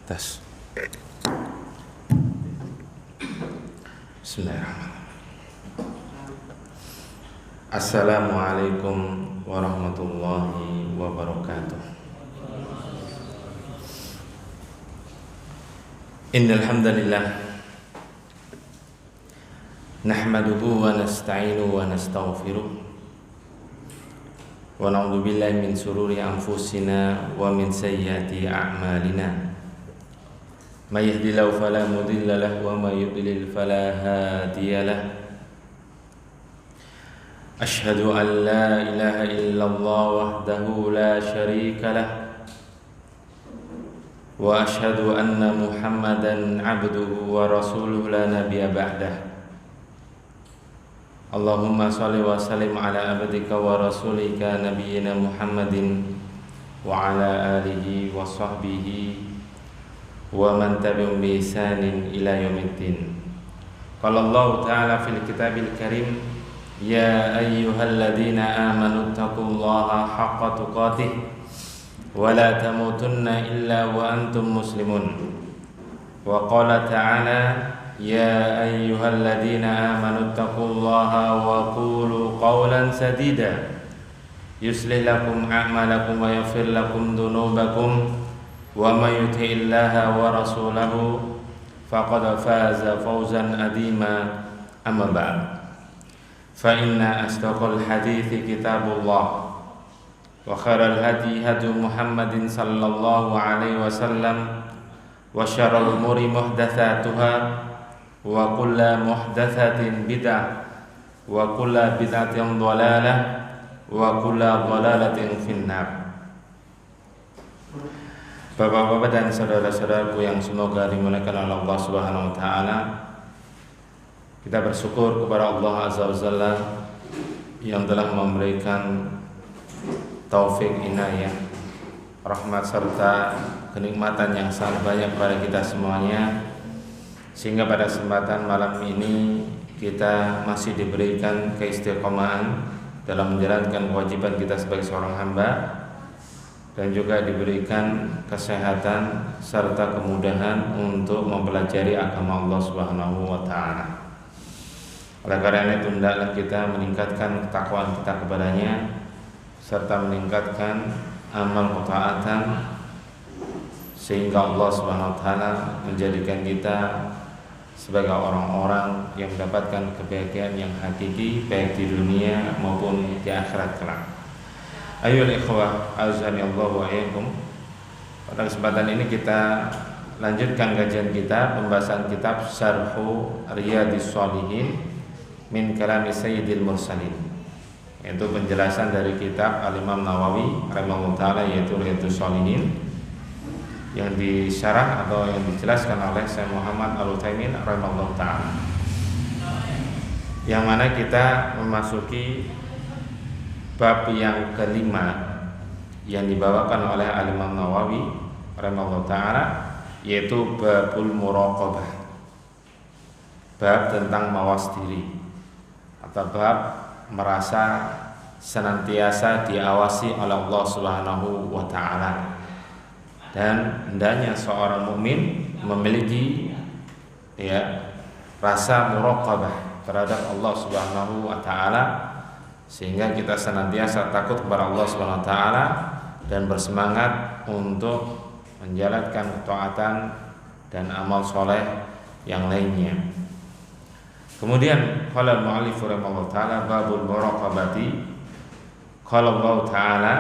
Tes. Bismillahirrahmanirrahim. Assalamualaikum warahmatullahi wabarakatuh. Innal hamdalillah nahmaduhu wa nasta'inuhu wa nastaghfiruh wa na'udzu billahi min shururi anfusina wa min sayyiati a'malina. May yahdihillahu fala mudilla lahu wa may yudlil fala hadiya lahu. Asyhadu an la ilaha illallah wahdahu la syarika lahu wa asyhadu anna Muhammadan abduhu wa rasuluhu la nabiyya ba'dah. Allahumma shalli wa sallim ala abdika wa rasulika nabiyyina Muhammadin wa ala alihi wa sahbihi wa man tabi'um bi ihsanin ila yaumiddin. Qala Allah ta'ala fil kitabil karim, ya ayyuhalladzina amanu taqullaha haqqa tuqatih wa la tamutunna illa wa antum muslimun. Wa qala ta'ala, ya ayyuhalladzina amanu taqullaha wa qulu qawlan sadida yuslih lakum a'malakum wa yaghfir lakum dhunubakum wa may yuti'illaha wa rasulahu faqad faza fawzan adima. Amma ba'd, fa inna asdaqal hadithi kitabullah wa khairal hadi hadi Muhammadin sallallahu alaihi wasallam wa syarrul umuri muhdatsatuha wa kullu muhdatsatin bid'ah wa kullu bid'atin dhalalah wa kullu dhalalatin finnar. Bapak-bapak dan saudara-saudaraku yang semoga dimuliakan oleh Allah Subhanahu wa taala, kita bersyukur kepada Allah Azza wa Jalla yang telah memberikan taufik, inayah, rahmat serta kenikmatan yang sangat banyak kepada kita semuanya, sehingga pada kesempatan malam ini kita masih diberikan keistiqomahan dalam menjalankan kewajiban kita sebagai seorang hamba, dan juga diberikan kesehatan serta kemudahan untuk mempelajari agama Allah Subhanahu wa taala. Oleh karena itu hendaklah kita meningkatkan ketakwaan kita kepadanya serta meningkatkan amal ketaatan, sehingga Allah Subhanahu wa taala menjadikan kita sebagai orang-orang yang mendapatkan kebahagiaan yang hakiki baik di dunia maupun di akhirat kelak. Ayyuhal ikhwah, azani Allah wa iyyakum. Pada kesempatan ini kita lanjutkan kajian kita, pembahasan kitab Syarhu Riyadhis Shalihin min kalami Sayyidil Mursalin, yaitu penjelasan dari kitab Al-Imam Nawawi rahimahullah taala, yaitu Riyadhus Shalihin, yang disyarah atau yang dijelaskan oleh Syekh Muhammad Al-Utsaimin rahimahullah taala, yang mana kita memasuki bab yang kelima yang dibawakan oleh Al-Imam Nawawi rahimahullah taala, yaitu babul muraqabah, bab tentang mawas diri atau bab merasa senantiasa diawasi oleh Allah Subhanahu wa taala. Dan hendaknya seorang mukmin memiliki rasa muraqabah terhadap Allah Subhanahu wa taala, sehingga kita senantiasa takut kepada Allah Subhanahu wa taala dan bersemangat untuk menjalankan ketaatan dan amal soleh yang lainnya. Kemudian qala al-mu'allif rahimahullah taala babul muraqabati, qala Allah taala,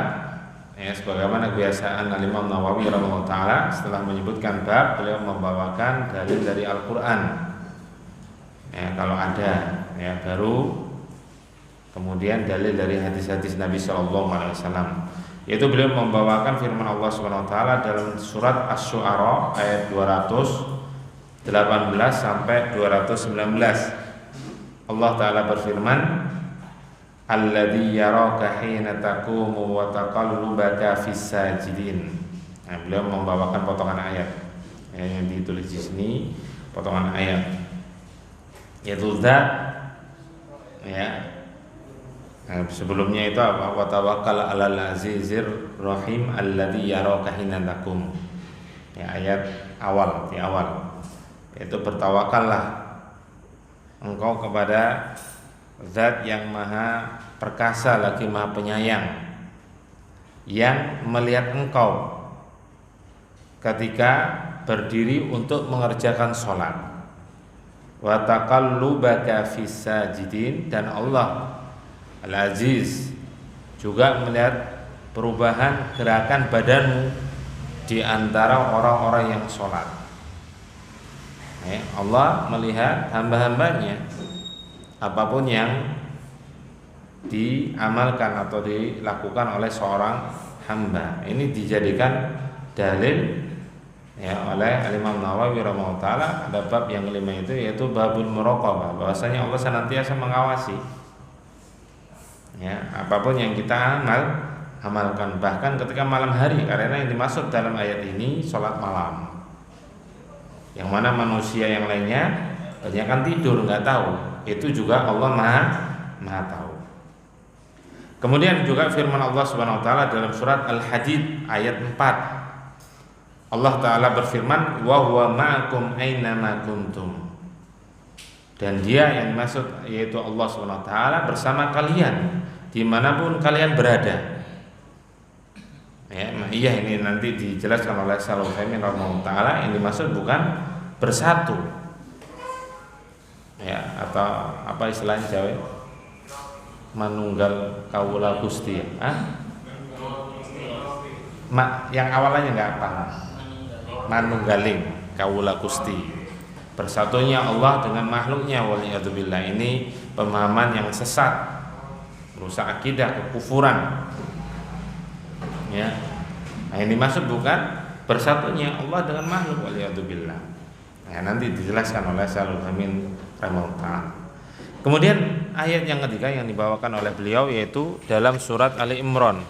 sebagaimana kebiasaan Al-Imam Nawawi rahimahullah taala setelah menyebutkan bab, beliau membawakan dalil dari Al-Qur'an. Kalau ada baru kemudian dalil dari hadis-hadis Nabi Sallallahu Alaihi Wasallam, yaitu beliau membawakan firman Allah Subhanahu Wa Taala dalam surat Asy-Syu'ara ayat 218 sampai 219. Allah Taala berfirman, alladzi yaraka hina taqumu wa taqallubaka fis sajidin. Beliau membawakan potongan ayat yang ditulis di sini, potongan ayat, yaitu sebelumnya itu apa? Wa tawakkal 'alal azizir rahim alladzi yaraka hina taqum. Ayat awal, di awal, yaitu bertawakallah engkau kepada Zat yang maha perkasa lagi maha penyayang, yang melihat engkau ketika berdiri untuk mengerjakan sholat, wa taqallubaka fis sajidin, dan Allah Al-Aziz juga melihat perubahan gerakan badanmu di antara orang-orang yang sholat. Allah melihat hamba-hambanya, apapun yang diamalkan atau dilakukan oleh seorang hamba. Ini dijadikan dalil oleh Imam Nawawi rahimahullah taala. Ada bab yang kelima itu, yaitu babul muraqabah, bahwasanya Allah senantiasa mengawasi apapun yang kita amalkan, bahkan ketika malam hari, karena yang dimaksud dalam ayat ini sholat malam, yang mana manusia yang lainnya kebanyakan tidur, nggak tahu. Itu juga Allah maha tahu. Kemudian juga firman Allah Subhanahu wa taala dalam surat Al-Hadid ayat 4. Allah taala berfirman, wa huwa ma'akum aina ma kuntum. Dan Dia yang dimaksud yaitu Allah Subhanahu wa taala bersama kalian dimanapun kalian berada. Iya, ini nanti dijelaskan oleh Shalih Utsaimin rahimahullah taala. Yang dimaksud bukan bersatu, atau apa istilahnya Jawa, manunggal kawula Gusti, yang awalnya nggak paham, manunggaling kawula Gusti, bersatunya Allah dengan makhluknya, waliyadzubillah. Ini pemahaman yang sesat, merusak akidah, kekufuran. Yang dimaksud bukan bersatunya Allah dengan makhluk, waliyadzubillah. Nanti dijelaskan oleh Shalih Utsaimin rahimahullah. Kemudian ayat yang ketiga yang dibawakan oleh beliau yaitu dalam surat Ali Imran.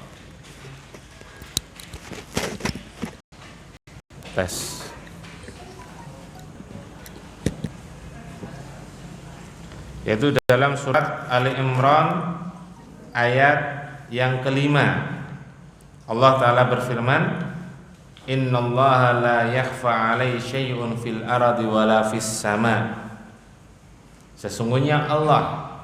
Yaitu dalam surat Ali Imran ayat yang kelima. Allah Ta'ala berfirman, innallaha la yakhfa 'alaihi syai'un fil ardi wala fis sama. Sesungguhnya Allah,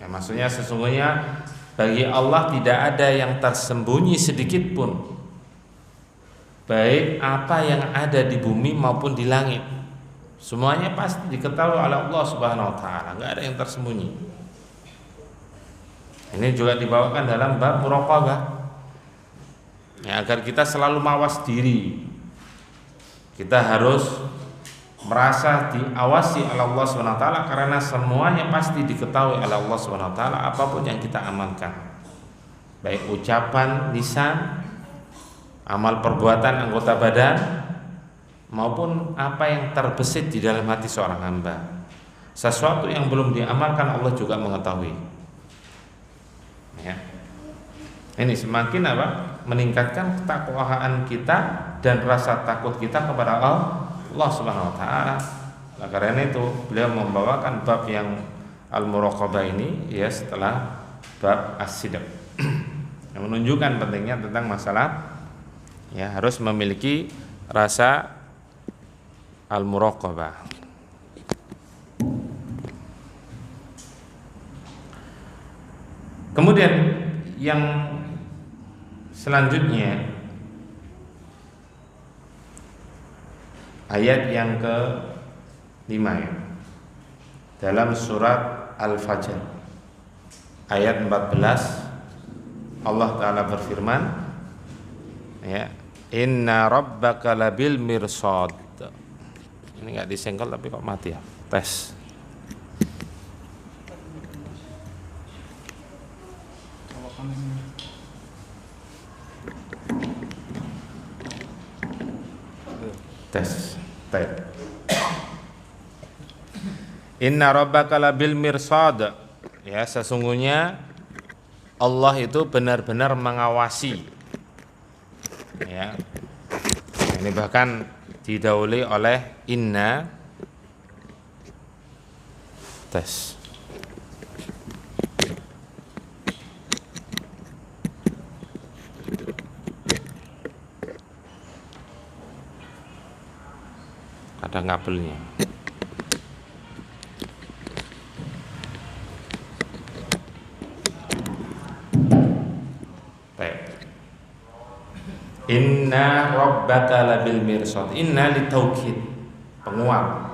maksudnya sesungguhnya bagi Allah tidak ada yang tersembunyi sedikit pun, baik apa yang ada di bumi maupun di langit. Semuanya pasti diketahui oleh Allah Subhanahu wa taala, enggak ada yang tersembunyi. Ini juga dibawakan dalam bab muraqabah. Agar kita selalu mawas diri, kita harus merasa diawasi oleh Allah SWT, karena semuanya pasti diketahui oleh Allah SWT apapun yang kita amalkan, baik ucapan lisan, amal perbuatan anggota badan, maupun apa yang terbesit di dalam hati seorang hamba. Sesuatu yang belum diamalkan Allah juga mengetahui. Ini semakin meningkatkan ketakwaan kita dan rasa takut kita kepada Allah Subhanahu wa taala. Karena itu beliau membawakan bab yang al-muraqabah ini setelah bab as-sidq. Yang menunjukkan pentingnya tentang masalah harus memiliki rasa al-muraqabah. Kemudian yang selanjutnya ayat yang ke-5 dalam surat Al-Fajr ayat 14, Allah Ta'ala berfirman, inna rabbaka labil mirsad. Ini enggak disenggol tapi kok mati ya. Tes. Tes. Inna rabbaka labil mirsad. Sesungguhnya Allah itu benar-benar mengawasi. Ini bahkan didahului oleh inna. Tes. ada kabelnya. Baik. Inna rabbaka labil mirsad. Inna litaukid, penguat.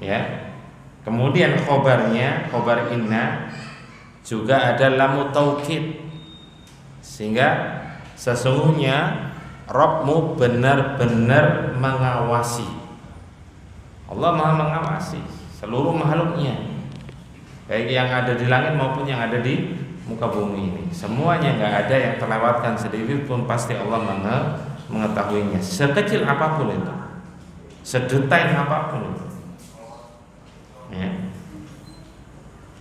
Ya. Kemudian khobarnya, khobar inna juga ada lamu taukid, sehingga sesungguhnya Rabbmu benar-benar mengawasi. Allah Maha mengawasi seluruh makhluknya, baik yang ada di langit maupun yang ada di muka bumi ini. Semuanya, nggak ada yang terlewatkan sedikit pun, pasti Allah mengetahuinya. Sekecil apapun itu, sedetail apapun itu. Ya.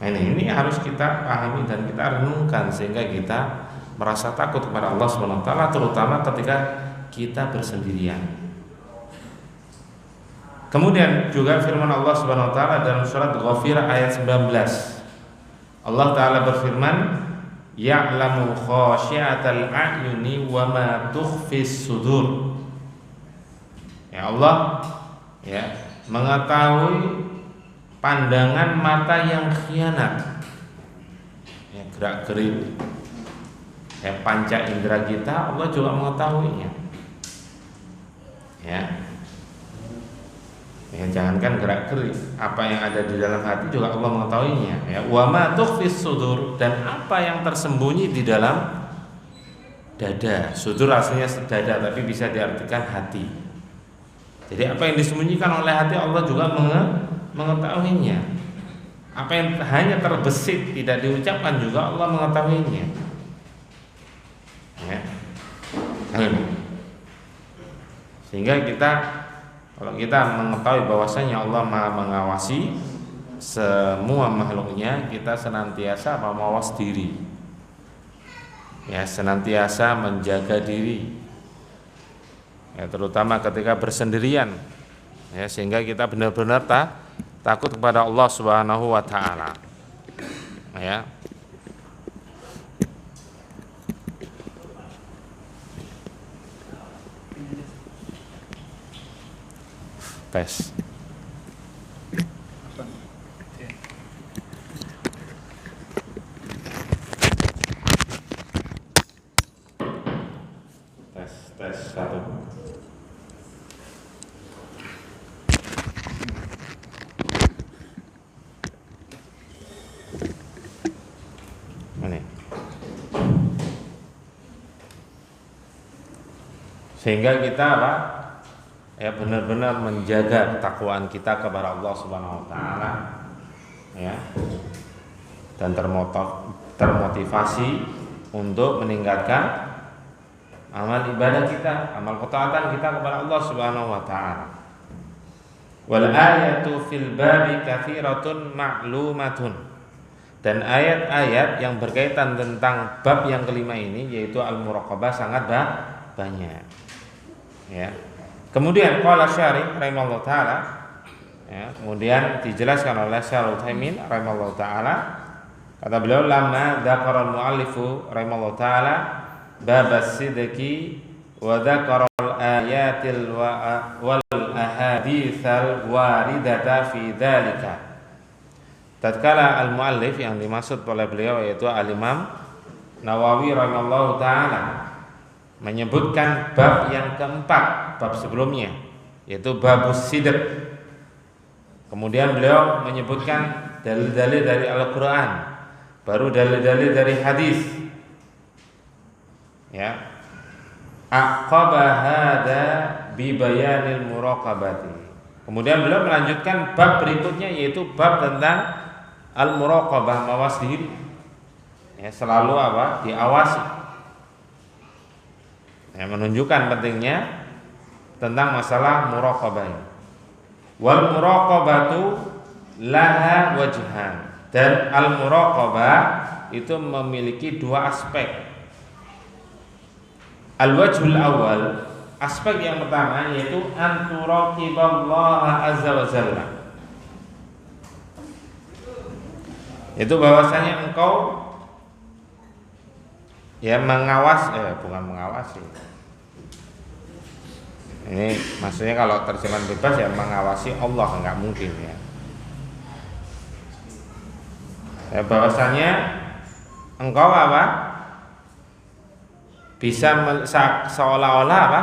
Nah, ini harus kita pahami dan kita renungkan sehingga kita merasa takut kepada Allah SWT, terutama ketika kita bersendirian. Kemudian juga firman Allah SWT dalam surat Ghafir ayat 19. Allah Ta'ala berfirman, ya'lamu khasyiatal a'yuni wa ma tukhfis sudur. Ya Allah ya mengetahui pandangan mata yang khianat, ya, gerak-gerik, ya, panca indera kita Allah juga mengetahuinya. Ya, jangankan gerak-gerik, apa yang ada di dalam hati juga Allah mengetahuinya. Ya, wa ma tukhfis sudur, dan apa yang tersembunyi di dalam dada. Sudur aslinya dada, tapi bisa diartikan hati. Jadi apa yang disembunyikan oleh hati Allah juga mengetahuinya. Apa yang hanya terbesit tidak diucapkan juga Allah mengetahuinya. Ya. Sehingga kalau kita mengetahui bahwasanya Allah Maha mengawasi semua makhluknya, kita senantiasa mawas diri. Ya, senantiasa menjaga diri. Ya, terutama ketika bersendirian. Ya, sehingga kita benar-benar takut kepada Allah Subhanahu wa taala. Ya. Tes. Tes satu. Sehingga kita ya benar-benar menjaga ketakwaan kita kepada Allah Subhanahu wa taala, ya, dan termotivasi untuk meningkatkan amal ibadah kita, amal ketaatan kita kepada Allah Subhanahu wa taala. Wal ayatu fil babi katsiratun ma'lumatun. Dan ayat-ayat yang berkaitan tentang bab yang kelima ini, yaitu al-muraqabah, sangat banyak. Ya. Kemudian qala syarih rahimahullah taala, ya, kemudian dijelaskan oleh Syarih Utsaimin rahimahullah taala, kata beliau, lamma dzakara al-muallifu rahimahullah taala bab as-sidqi wa dzakara al-ayatil wal ahaditsal waridata fi dzalika. Tatkala al-muallif yang dimaksud oleh beliau yaitu al-Imam Nawawi rahimahullah taala menyebutkan bab yang keempat, bab sebelumnya, yaitu babus sidq. Kemudian beliau menyebutkan dalil-dalil dari Al-Quran, baru dalil-dalil dari hadis. Ya, aqaba hada bi bayanil muraqabati. Kemudian beliau melanjutkan bab berikutnya, yaitu bab tentang al-muraqabah, mawas diri. Ya, selalu diawasi. Ya, menunjukkan pentingnya tentang masalah muraqabah. Wal muraqabatu laha wajhan, dan al muraqabah itu memiliki dua aspek. Al wajhul awal, aspek yang pertama yaitu an turaqiballaha azza wa jalla, itu bahwasanya engkau ya bukan mengawasi, Ini maksudnya kalau terjemahan bebas ya mengawasi Allah, nggak mungkin ya. Bahwasanya engkau apa? Bisa seolah-olah apa?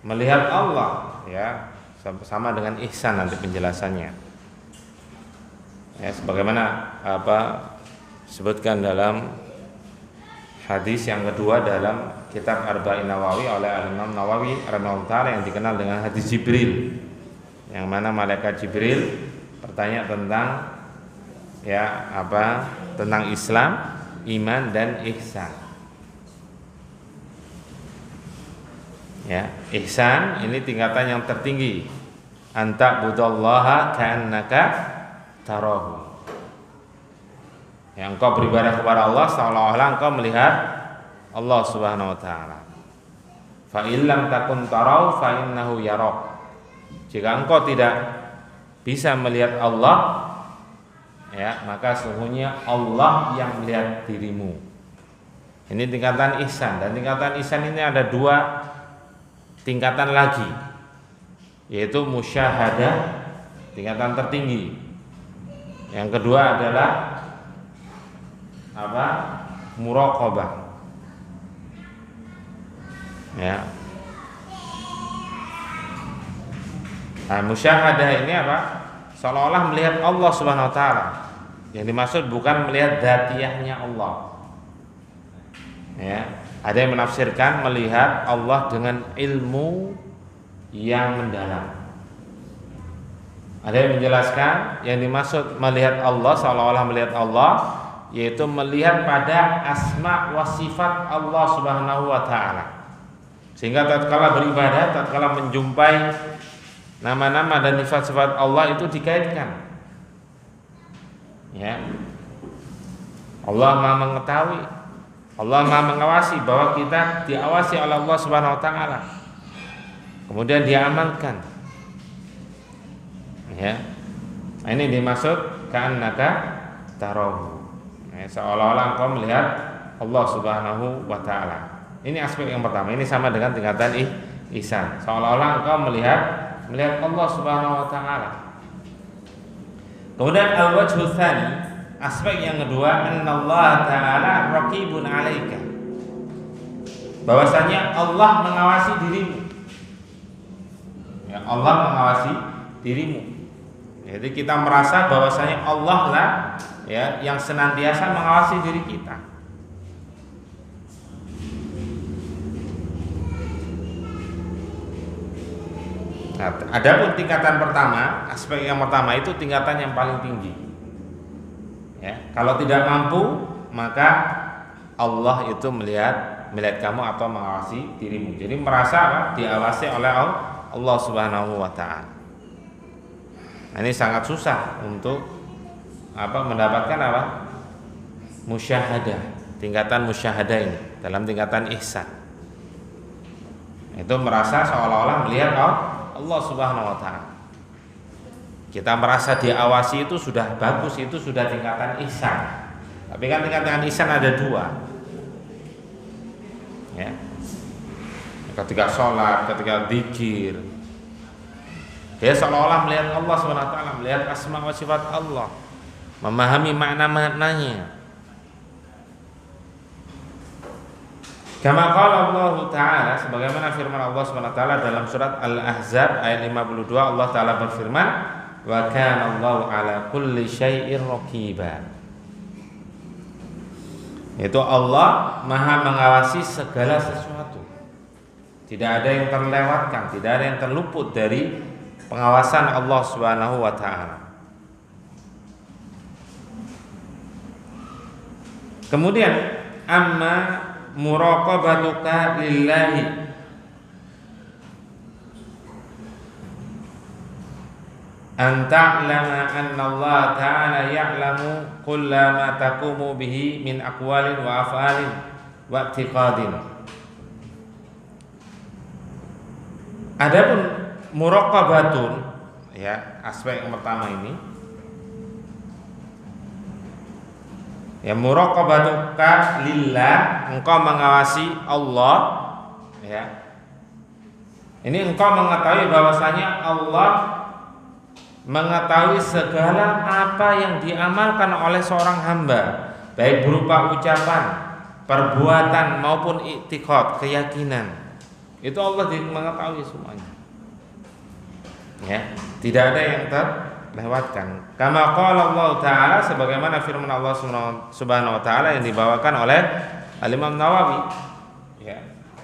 Melihat Allah ya, sama dengan ihsan nanti penjelasannya. Ya, sebagaimana apa sebutkan dalam hadis yang kedua dalam kitab Arba'in Nawawi oleh Imam Nawawi rahimahullah taala yang dikenal dengan hadis Jibril, yang mana malaikat Jibril bertanya tentang ya apa tentang Islam, iman dan ihsan. Ya, ihsan ini tingkatan yang tertinggi. Anta budallaha ka'annaka tarahu. Yang engkau beribadah kepada Allah seolah-olah engkau melihat Allah Subhanahu wa taala. Fa illam takun tarau fa innahu yarak. Jika engkau tidak bisa melihat Allah, ya, maka sesungguhnya Allah yang melihat dirimu. Ini tingkatan ihsan, dan tingkatan ihsan ini ada dua tingkatan lagi, yaitu musyahadah, tingkatan tertinggi. Yang kedua adalah apa? Muraqabah. Ya. Nah, musyahadah ini apa? Seolah-olah melihat Allah Subhanahu wa taala. Yang dimaksud bukan melihat dzatiyahnya Allah. Ya, ada yang menafsirkan melihat Allah dengan ilmu yang mendalam. Ada yang menjelaskan yang dimaksud melihat Allah seolah-olah melihat Allah yaitu melihat pada asma wa sifat Allah Subhanahu wa taala. Sehingga tatkala beribadah, tatkala menjumpai nama-nama dan sifat-sifat Allah itu dikaitkan. Ya. Allah Maha mengetahui, Allah Maha mengawasi bahwa kita diawasi oleh Allah Subhanahu wa taala. Kemudian diamalkan. Ya. Nah, ini dimaksud ka'annaka tarahu. Ya, seolah-olah engkau melihat Allah Subhanahu wa taala. Ini aspek yang pertama. Ini sama dengan tingkatan ihsan. Seolah-olah engkau melihat Allah Subhanahu wa taala. Kemudian al-wajhu tsani, aspek yang kedua, annallaha ta'ala raqibun 'alaika. Bahwasanya Allah mengawasi dirimu. Ya, Allah mengawasi dirimu. Jadi kita merasa bahwasanya Allah lah ya yang senantiasa mengawasi diri kita. Nah, adapun tingkatan pertama, aspek yang pertama itu tingkatan yang paling tinggi. Ya, kalau tidak mampu, maka Allah itu melihat kamu atau mengawasi dirimu. Jadi merasa apa? Diawasi oleh Allah Subhanahu wa taala. Nah, ini sangat susah untuk mendapatkan musyahadah, tingkatan musyahadah ini dalam tingkatan ihsan. Itu merasa seolah-olah melihat Allah Subhanahu wa taala. Kita merasa diawasi itu sudah bagus, itu sudah tingkatan ihsan. Tapi kan tingkatan ihsan ada dua. Ya. Ketika sholat, ketika zikir, dia seolah-olah melihat Allah Subhanahu wa taala, melihat asma wa sifat Allah, memahami makna-maknanya. Kama qala Allah Ta'ala, sebagaimana firman Allah Subhanahu wa taala dalam surat Al-Ahzab ayat 52, Allah taala berfirman, "Wa kana Allahu 'ala kulli syai'in raqiba." Itu Allah Maha mengawasi segala sesuatu. Tidak ada yang terlewatkan, tidak ada yang terluput dari pengawasan Allah Subhanahu wa taala. Kemudian amma muraqabatuka lillahi, an ta'lama anna Allah ta'ala ya'lamu kulla ma taqumu bihi min aqwalin wa af'alin wa i'tiqadin. Adapun muraqabatun, ya, aspek yang pertama ini, ya, muraqabatuka lillah, engkau mengawasi Allah, ya, Ini engkau mengetahui bahwasanya Allah mengetahui segala apa yang diamalkan oleh seorang hamba, baik berupa ucapan, perbuatan maupun i'tiqad, keyakinan. Itu Allah mengetahui semuanya. Ya, tidak ada yang terlewatkan. Kama qala Allah Ta'ala, sebagaimana firman Allah Subhanahu wa taala yang dibawakan oleh Al-Imam Nawawi. Ya.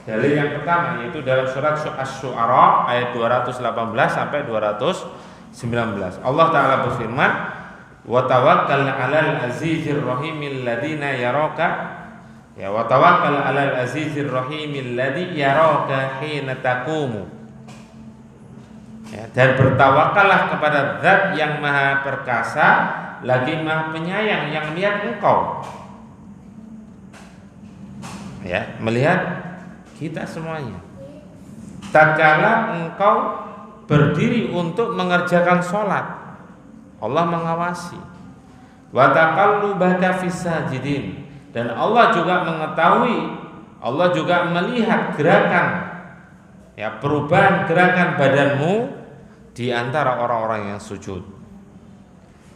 Dalil yang pertama yaitu dalam surat Asy-Syu'ara ayat 218 sampai 219. Allah Ta'ala berfirman, "Wa tawakkal 'alal azizir rahimil ladina yaraka." Ya, wa tawakkal 'alal azizir rahimil ladzi yaraka hina taqumu. Ya, dan bertawakallah kepada Zat yang Maha Perkasa lagi Maha Penyayang yang melihat engkau. Ya, melihat kita semuanya. Tatkala engkau berdiri untuk mengerjakan sholat, Allah mengawasi. Wa taqallubaka fis sajidin, dan Allah juga mengetahui, Allah juga melihat gerakan, ya, perubahan gerakan badanmu di antara orang-orang yang sujud.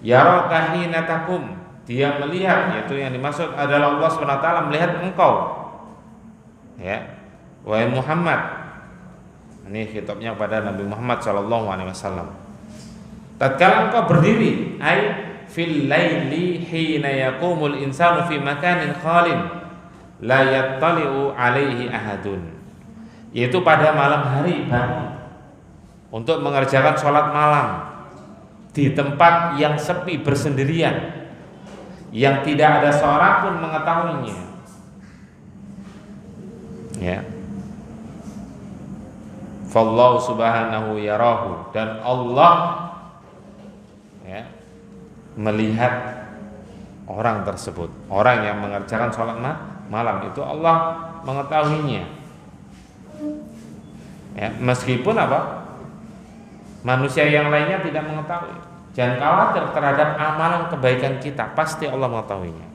Yaraka hina taqum, dia melihat, yaitu yang dimaksud adalah Allah SWT melihat engkau. Ya, wahai Muhammad, ini khitabnya pada Nabi Muhammad SAW. Tatkala engkau berdiri, ai fil laili hina yaqumul insanu fi makanin khalin la yattali'u alaihi ahadun, yaitu pada malam hari bangun untuk mengerjakan sholat malam di tempat yang sepi bersendirian, yang tidak ada seorang pun mengetahuinya. Ya, fallahu subhanahu yarahu, dan Allah, ya, melihat orang tersebut, orang yang mengerjakan sholat malam itu Allah mengetahuinya. Ya, meskipun apa, manusia yang lainnya tidak mengetahui. Jangan khawatir terhadap amalan kebaikan kita, pasti Allah mengetahuinya.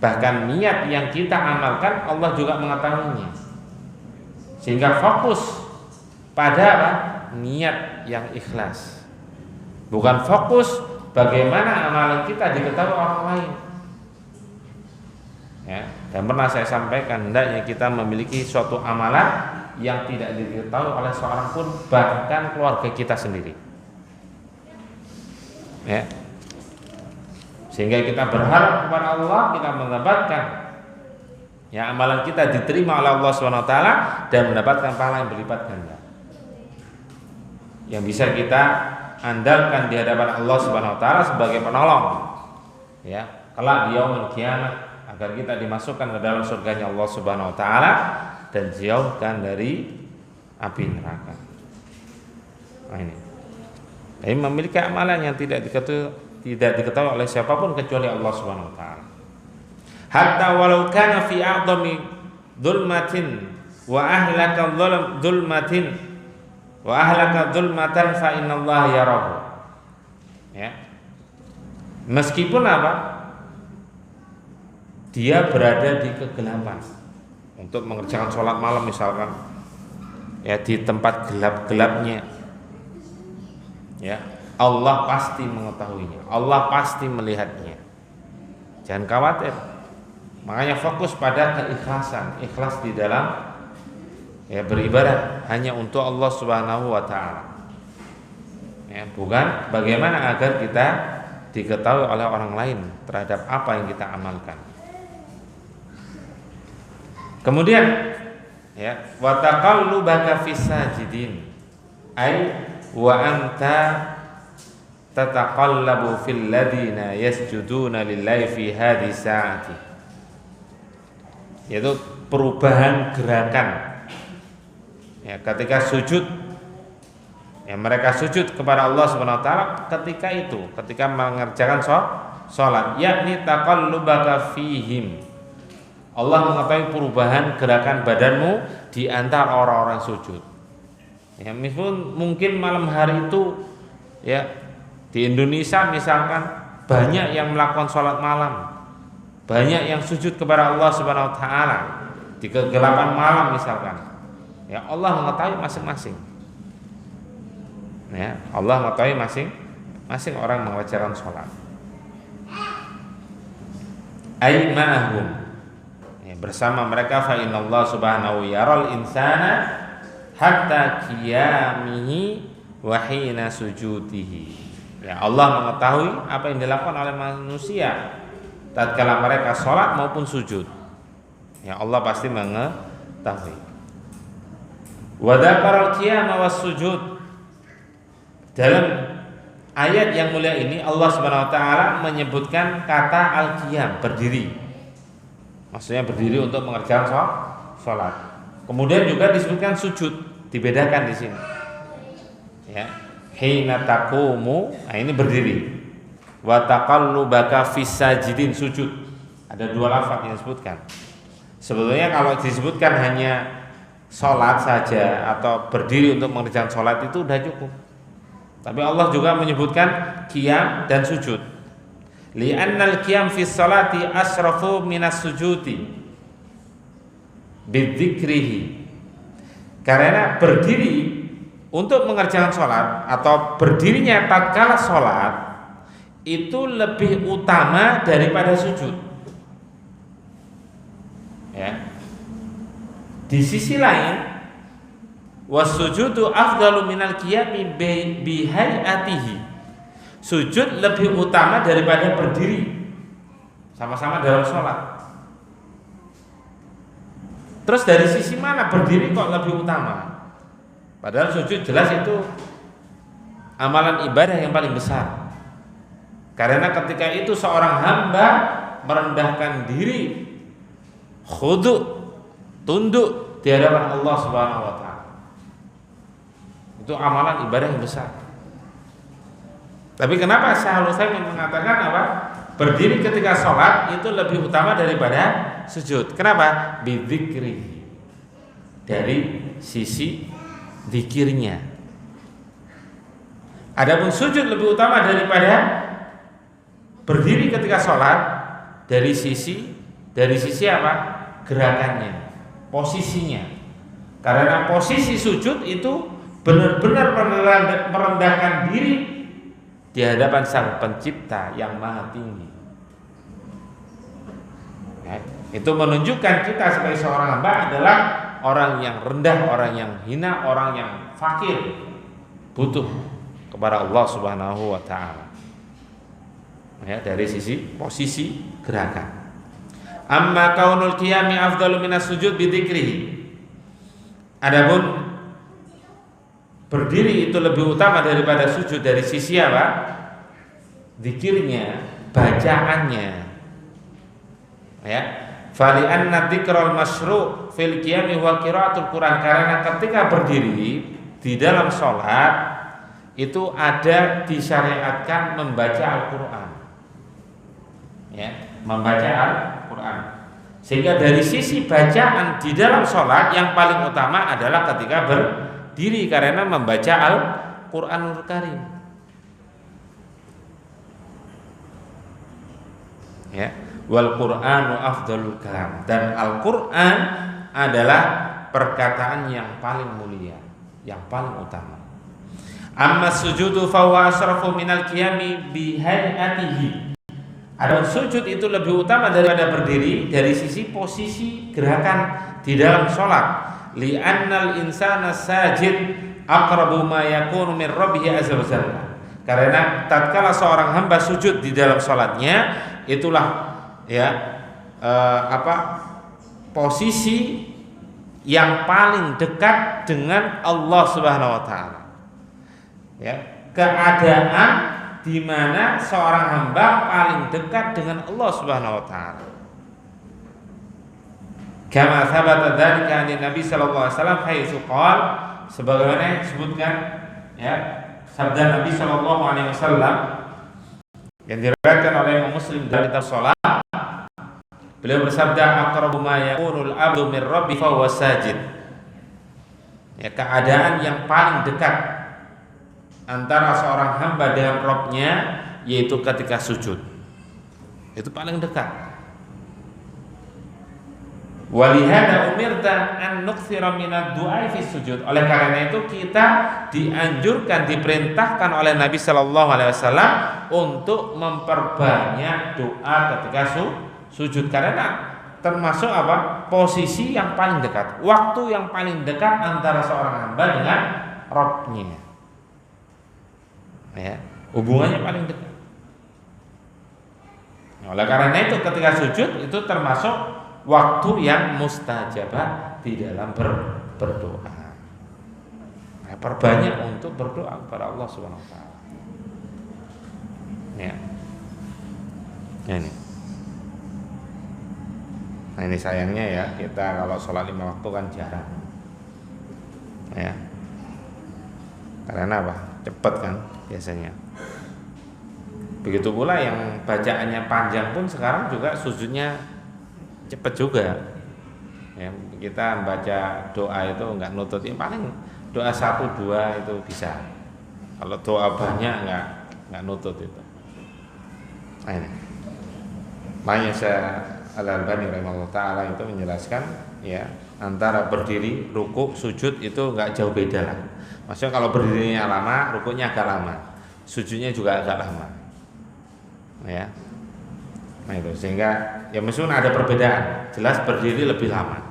Bahkan niat yang kita amalkan Allah juga mengetahuinya. Sehingga fokus pada apa? Niat yang ikhlas. Bukan fokus bagaimana amalan kita diketahui orang lain. Ya, dan pernah saya sampaikan, hendaknya kita memiliki suatu amalan yang tidak diketahui oleh seorang pun, bahkan keluarga kita sendiri. Ya. Sehingga kita berharap kepada Allah, kita mendapatkan, ya, amalan kita diterima oleh Allah SWT dan mendapatkan pahala yang berlipat ganda, yang bisa kita andalkan di hadapan Allah SWT sebagai penolong, ya, kelak di yaumul kiamat, agar kita dimasukkan ke dalam surganya Allah SWT dan jauhkan dari api neraka. Nah, ini memiliki amalan yang tidak diketahui oleh siapapun kecuali Allah Subhanahu wa taala. Hatta walau kana fi a'dami dzulmatin wa ahlaka dzulmatin wa ahlaka dzulmatan fa innallaha yarahu. Ya. Meskipun apa? Dia berada di kegelapan untuk mengerjakan sholat malam misalkan, ya, di tempat gelap-gelapnya, ya, Allah pasti mengetahuinya, Allah pasti melihatnya. Jangan khawatir. Makanya fokus pada keikhlasan, ikhlas di dalam, ya, beribadah hanya untuk Allah Subhanahu wa taala. Ya, bukan bagaimana agar kita diketahui oleh orang lain terhadap apa yang kita amalkan. Kemudian, ya, wa taqallubaka fis sajidin, ai wa anta tataqallabu fil ladina yasjuduna lillahi fi hadhihi sa'ati, yaitu perubahan gerakan, ya, ketika sujud, ya, mereka sujud kepada Allah Subhanahu wa taala ketika mengerjakan salat, yakni taqallubaka fihim, Allah mengetahui perubahan gerakan badanmu di antara orang-orang sujud. Ya, mungkin malam hari itu, ya, di Indonesia misalkan banyak yang melakukan sholat malam, banyak yang sujud kepada Allah Subhanahu wa taala di kegelapan malam misalkan. Ya, Allah mengetahui masing-masing. Ya, Allah mengetahui masing-masing orang mengerjakan sholat. Ay ma'ahum, ya, bersama mereka. Fa innallaha subhanahu yaral insana hatta qiyamihi wa hina sujudihi. Ya, Allah mengetahui apa yang dilakukan oleh manusia tatkala mereka sholat maupun sujud. Ya, Allah pasti mengetahui. Wa dzakaral qiyama was sujud. Dalam ayat yang mulia ini Allah Subhanahu wa taala menyebutkan kata al-qiyam, berdiri. Maksudnya berdiri untuk mengerjakan sholat. Kemudian juga disebutkan sujud, dibedakan di sini. Ya, hina taqumu, nah ini berdiri. Wa taqallubaka fis sajidin, sujud. Ada dua lafaz yang disebutkan. Sebetulnya kalau disebutkan hanya sholat saja atau berdiri untuk mengerjakan sholat itu sudah cukup. Tapi Allah juga menyebutkan qiyam dan sujud. Li'annal qiyam fi sholati asrafu minas sujudi bidzikrihi. Karena berdiri untuk mengerjakan sholat atau berdirinya tatkala sholat itu lebih utama daripada sujud. Ya. Di sisi lain, wasujudu afdalu minal qiyami bihayatihi. Sujud lebih utama daripada berdiri. Sama-sama dalam sholat. Terus dari sisi mana berdiri kok lebih utama? Padahal sujud jelas itu amalan ibadah yang paling besar. Karena ketika itu seorang hamba merendahkan diri, khudu', tunduk di hadapan Allah Subhanahu wa taala. Itu amalan ibadah yang besar. Tapi kenapa Syaikh Al-Utsaimin mengatakan apa? Berdiri ketika sholat itu lebih utama daripada sujud. Kenapa? Bidzikri, dari sisi zikirnya. Adapun sujud lebih utama daripada berdiri ketika sholat dari sisi apa? Gerakannya, posisinya. Karena posisi sujud itu benar-benar merendahkan diri di hadapan Sang Pencipta yang Maha Tinggi. Ya, itu menunjukkan kita sebagai seorang hamba adalah orang yang rendah, orang yang hina, orang yang fakir, butuh kepada Allah Subhanahu wa taala. Ya, dari sisi posisi gerakan. Amma kaunul qiyami afdalu minas sujud bidzikrihi. Adapun berdiri itu lebih utama daripada sujud dari sisi apa? Zikirnya, bacaannya. Ya. Fali anna dzikral masyru' fil qiyami wa qiraatul Quran. Karena ketika berdiri di dalam sholat itu ada disyariatkan membaca Al-Qur'an. Ya, membaca Al-Qur'an. Sehingga dari sisi bacaan di dalam sholat yang paling utama adalah ketika berdiri karena membaca Al-Qur'anul Karim. Ya, wal Qur'anu afdalul kalam, dan Al-Qur'an adalah perkataan yang paling mulia, yang paling utama. Amma sujudu fa huwa asrafu minal qiyami bi hayatihi. Adapun sujud itu lebih utama daripada berdiri dari sisi posisi gerakan di dalam sholat. Li'annal insana sajid aqrabu ma yakunu min rabbih azza wa jalla. Karena tatkala seorang hamba sujud di dalam sholatnya, itulah ya posisi yang paling dekat dengan Allah Subhanahu wa taala. Ya, keadaan di mana seorang hamba paling dekat dengan Allah Subhanahu wa taala. Kama thabata dzalika an Nabi sallallahu alaihi wasallam haitsu qala, sebagaimana disebutkan ya sabda Nabi sallallahu alaihi wasallam yang diriwayatkan oleh Imam Muslim dari kitab salat. Beliau bersabda, aqrabu ma yakunul abdu min rabbi fa huwa sajid. Ya, keadaan yang paling dekat antara seorang hamba dengan Rabb-nya yaitu ketika sujud. Itu paling dekat. Walihada umirta an nukthira minad du'a fi sujud. Oleh karena itu kita dianjurkan, diperintahkan oleh Nabi Shallallahu Alaihi Wasallam untuk memperbanyak doa ketika sujud, karena termasuk apa? Posisi yang paling dekat, waktu yang paling dekat antara seorang hamba dengan Rabb-nya. Ya, hubungannya paling dekat. Oleh karena itu ketika sujud itu termasuk waktu yang mustajabah di dalam berdoa. Nah, perbanyak untuk berdoa kepada Allah Subhanahu wa taala. Ya. Ini. Nah, ini sayangnya ya, kita kalau sholat 5 waktu kan jarang. Ya. Karena apa? Cepat kan biasanya. Begitu pula yang bacaannya panjang pun sekarang juga sujudnya cepat juga. Ya, kita baca doa itu enggak nutut, ya paling doa 1-2 itu bisa. Kalau doa banyak enggak nutut itu. Nah, ini. Makanya Al-Albani rahimahullah taala itu menjelaskan ya, antara berdiri, rukuk, sujud itu enggak jauh beda lah. Maksudnya kalau berdirinya lama, rukuknya agak lama, sujudnya juga agak lama. Ya. Nah itu, sehingga ya meskipun ada perbedaan, jelas berdiri lebih lama.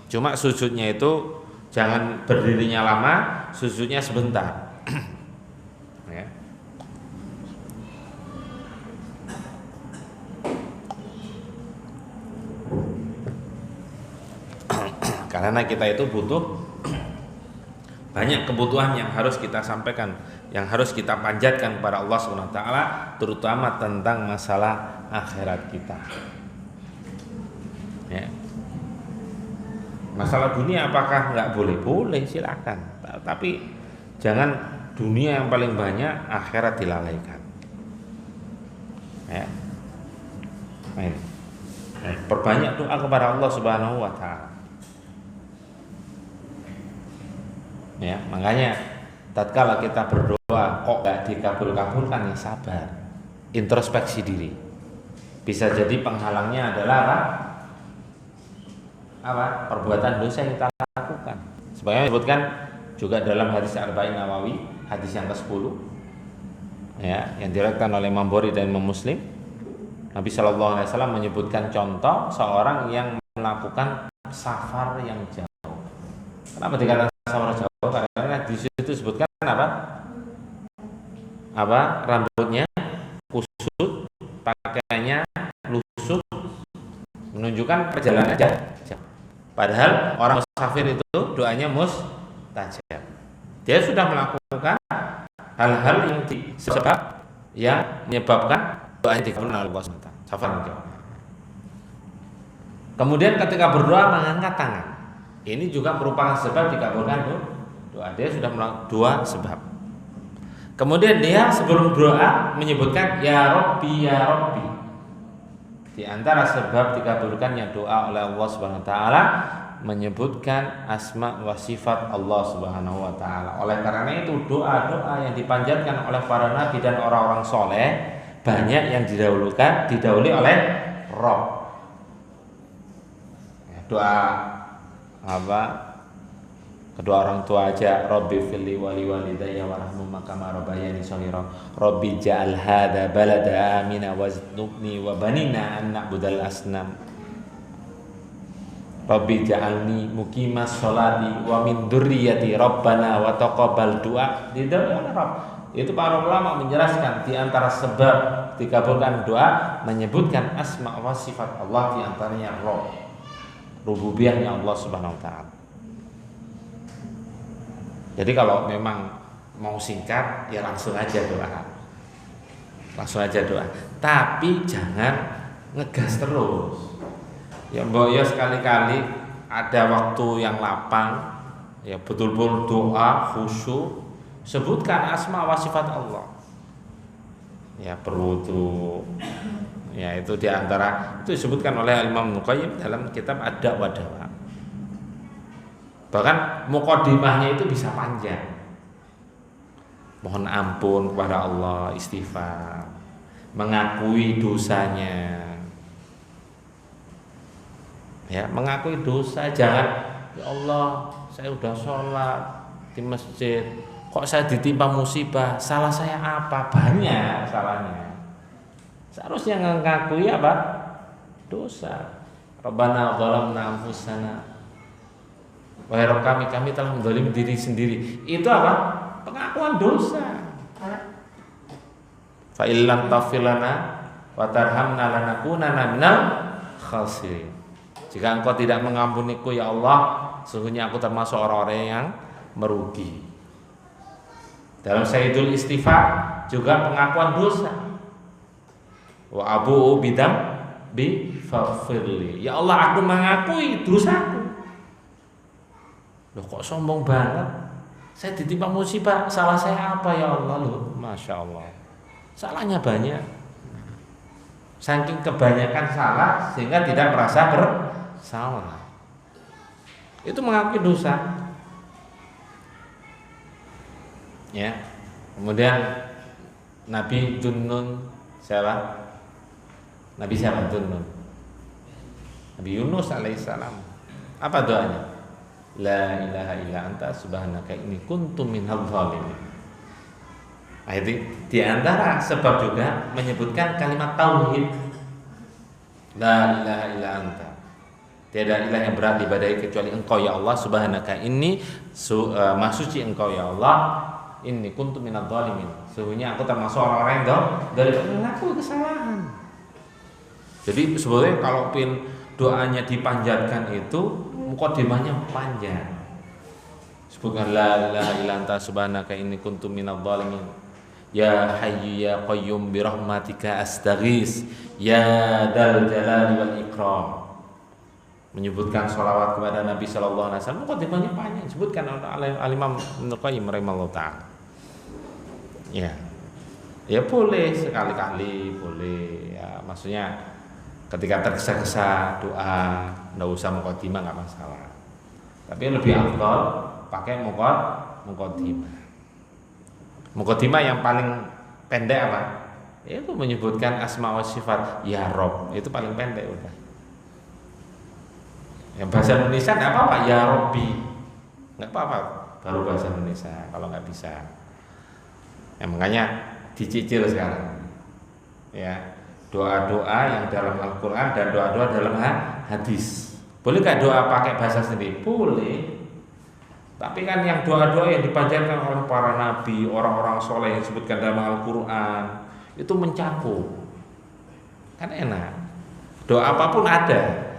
Cuma sujudnya itu jangan berdirinya lama, sujudnya sebentar. Ya. Karena kita itu butuh banyak kebutuhan yang harus kita sampaikan, yang harus kita panjatkan kepada Allah Subhanahu wa taala, terutama tentang masalah akhirat kita. Ya. Masalah dunia apakah nggak boleh? Boleh, silakan. Tapi jangan dunia yang paling banyak, akhirat dilalaikan. Ya. Nah, ini. Perbanyak doa kepada Allah Subhanahu wa taala. Ya, makanya tatkala kita berdoa kok nggak dikabul-kabulkan, ya sabar, introspeksi diri. Bisa jadi penghalangnya adalah apa? Perbuatan dosa yang kita lakukan. Sebagaimana disebutkan juga dalam hadis Arba'in Nawawi, hadis yang ke-10, ya, yang diriwayatkan oleh Imam Bukhari dan Imam Muslim. Nabi Shallallahu Alaihi Wasallam menyebutkan contoh seorang yang melakukan safar yang jauh. Kenapa dikatakan safar jauh? Karena di situ disebutkan apa? Rambutnya kusut, pakaiannya lusuh, menunjukkan perjalanan jauh. Padahal orang musafir itu doanya mustajab. Dia sudah melakukan hal-hal yang sebab yang menyebabkan doanya dikabulkan oleh Allah SWT. Safar jauh. Kemudian ketika berdoa mengangkat tangan, ini juga merupakan sebab dikabulkan doa. Dia sudah melakukan 2 sebab. Kemudian dia sebelum berdoa menyebutkan ya Rabbi ya Rabbi. Di antara sebab dikabulkannya doa oleh Allah Subhanahu wa taala menyebutkan asma wa sifat Allah Subhanahu wa taala. Oleh karena itu doa-doa yang dipanjatkan oleh para nabi dan orang-orang soleh banyak yang didahului oleh Rabb. Doa kedua orang tua aja, Rabbi firli wali walidayya warhamhuma kama rabbayani shaghira, Rabbi ja'al hadza balada amina waznubni wa banina an na'budal asnam, Rabbi ja'alni muqimas sholati wa min dzurriyyati rabbana wa taqabbal du'a. Di dalam Rabb itu para ulama menjelaskan di antara sebab dikabulkan doa menyebutkan asma wa sifat Allah, di antaranya Rabb, rububiyahnya Allah Subhanahu wa taala. Jadi kalau memang mau singkat ya langsung aja doa. Tapi jangan ngegas terus. Ya mbok ya sekali-kali ada waktu yang lapang, ya betul-betul doa khusyuk, sebutkan asma wa sifat Allah. Ya berwudu. Ya itu diantara itu disebutkan oleh Imam Nuqayyim dalam kitab Ad-Da'wa Dawa. Bahkan muqaddimahnya itu bisa panjang. Mohon ampun kepada Allah, istighfar, mengakui dosanya. Ya, mengakui dosa, jangan ya Allah, saya udah sholat di masjid, kok saya ditimpa musibah, salah saya apa? Banyak salahnya. Seharusnya mengakui apa? Dosa. Rabbana zalamna anfusana. Wahai Rabb kami telah menzalimi diri sendiri. Itu apa? Pengakuan dosa. Fa illam taghfir lana wa tarhamna lanakunanna minal khasirin. Jika engkau tidak mengampuniku ya Allah, sesungguhnya aku termasuk orang-orang yang merugi. Dalam Sayyidul Istighfar juga pengakuan dosa. Wa abu bidam bi faghfirli. Ya Allah, aku mengakui dosaku. Loh kok sombong banget? Saya ditimpa musibah, salah saya apa ya Allah? Loh, Masya Allah. Salahnya banyak. Saking kebanyakan salah sehingga tidak merasa bersalah. Itu mengakui dosa. Ya. Kemudian Nabi Dunnun siapa? Nabi siapa Dunnun? Nabi Yunus alaihissalam. Apa doanya? La ilaha illa anta subhanaka inni kuntu minadh dhalimin. Nah, itu di antara sebab juga menyebutkan kalimat tauhid. La ilaha illa anta. Tiada ilah yang berhak diibadahi kecuali Engkau ya Allah subhanaka inni maha suci Engkau ya Allah inni kuntu minadh dhalimin. Sesungguhnya aku termasuk orang-orang yang zalim, mengaku kesalahan. Jadi sebetulnya kalau doanya dipanjatkan itu mukadimahnya panjang. Sebutkan la ilaha illa anta subhanaka inni kuntu minadh dhalimin. Ya hayyu ya qayyum bi rahmatika astaghis ya dal jalali wal ikram. Menyebutkan sholawat kepada Nabi sallallahu alaihi wasallam mukadimahnya panjang. Sebutkan oleh Al-Imam Ibnu Qayyim rahimahullah taala. Ya. Ya boleh sekali-kali boleh ya, maksudnya ketika tergesa-gesa doa enggak usah mukadimah enggak masalah. Tapi lebih afdal pakai mukadimah. Mukadimah yang paling pendek apa? Itu menyebutkan asma wa sifat ya Rob, itu paling pendek udah. Yang bahasa Indonesia enggak apa-apa ya Robbi. Enggak apa-apa baru bahasa Indonesia kalau enggak bisa. Ya, makanya dicicil sekarang. Ya, doa-doa yang dalam Al-Qur'an dan doa-doa dalam hadis. Boleh enggak doa pakai bahasa sendiri? Boleh. Tapi kan yang doa-doa yang dipanjatkan oleh para nabi, orang-orang soleh yang disebutkan dalam Al-Quran itu mencakup, kan enak. Doa apapun ada.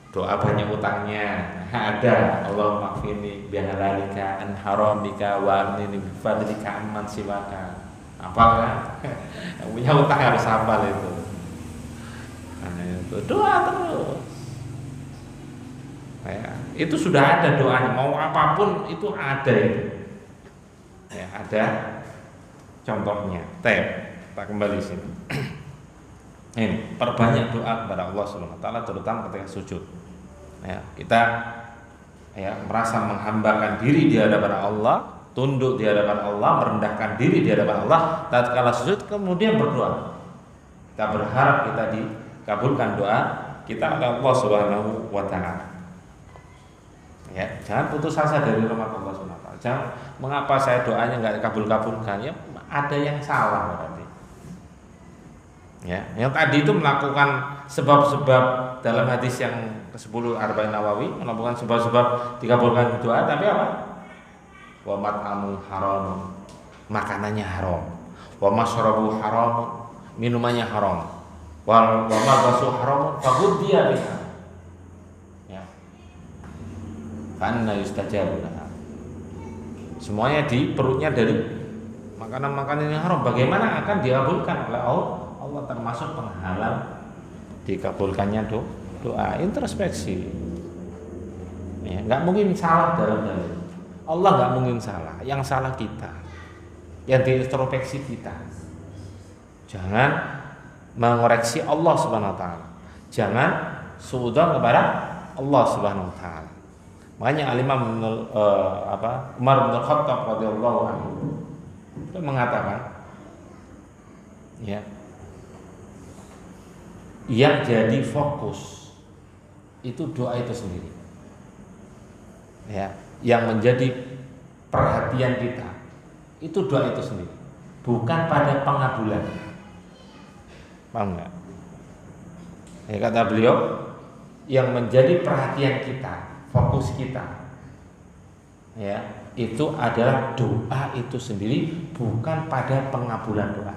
Doa banyak utangnya ada. Allahumma qfini bihalalika an haramika wa amnini bifadlika amman siwaka. Apa kan? Yang punya utang harus hafal itu. Nah, itu doa terus. Ya, itu sudah ada doanya, mau apapun itu ada itu. Ya, ada contohnya. Kita kembali sini. Ini perbanyak doa kepada Allah Subhanahu wa taala terutama ketika sujud. Ya, kita ya merasa menghambakan diri di hadapan Allah, tunduk di hadapan Allah, merendahkan diri di hadapan Allah tatkala sujud kemudian berdoa. Kita berharap kita dikabulkan doa kita oleh Allah Subhanahu wa taala. Ya, jangan putus asa dari rahmat Allah Subhanahu wa taala. Jangan mengapa saya doanya enggak dikabul-kabulkan? Ya, ada yang salah berarti. Ya, yang tadi itu melakukan sebab-sebab dalam hadis yang ke-10 Arba'in Nawawi, melakukan sebab-sebab dikabulkan doa, tapi apa? Wa mat'amu haram, makanannya haram. Wa masyrabu haram, minumannya haram. Wa malbasu haram, faghuddiya biha. Karena yustajabu laha. Semuanya di perutnya dari makanan-makanan yang haram. Bagaimana akan dikabulkan oleh Allah termasuk penghalang dikabulkannya doa. Introspeksi. Ya, nggak mungkin salah dalam dalil. Allah nggak mungkin salah. Yang salah kita. Yang diintrospeksi kita. Jangan mengoreksi Allah Subhanahu wa taala. Jangan suudzon kepada Allah Subhanahu wa taala. Makanya Al-Imam Umar bin Khattab radhiyallahu anhu itu mengatakan ya yang jadi fokus itu doa itu sendiri. Ya, yang menjadi perhatian kita itu doa itu sendiri, bukan pada pengabulan. Paham nggak? Ya, kata beliau, yang menjadi perhatian kita, fokus kita, ya, itu adalah doa itu sendiri, bukan pada pengabulan doa.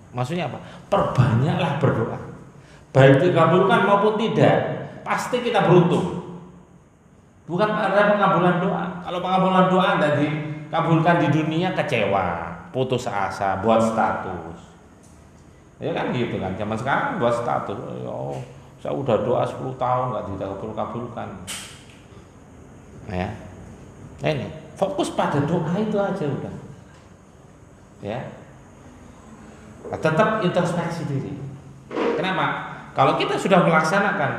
Maksudnya apa? Perbanyaklah berdoa, baik dikabulkan maupun tidak, pasti kita beruntung. Bukan pada pengabulan doa. Kalau pengabulan doa tidak dikabulkan di dunia, kecewa, putus asa, buat status. Ya kan gitu kan. Zaman sekarang buat status. Oh, saya udah doa 10 tahun nggak dikabulkan. Ya. Nah ini fokus pada doa itu aja udah. Ya. Tetap introspeksi diri. Kenapa? Kalau kita sudah melaksanakan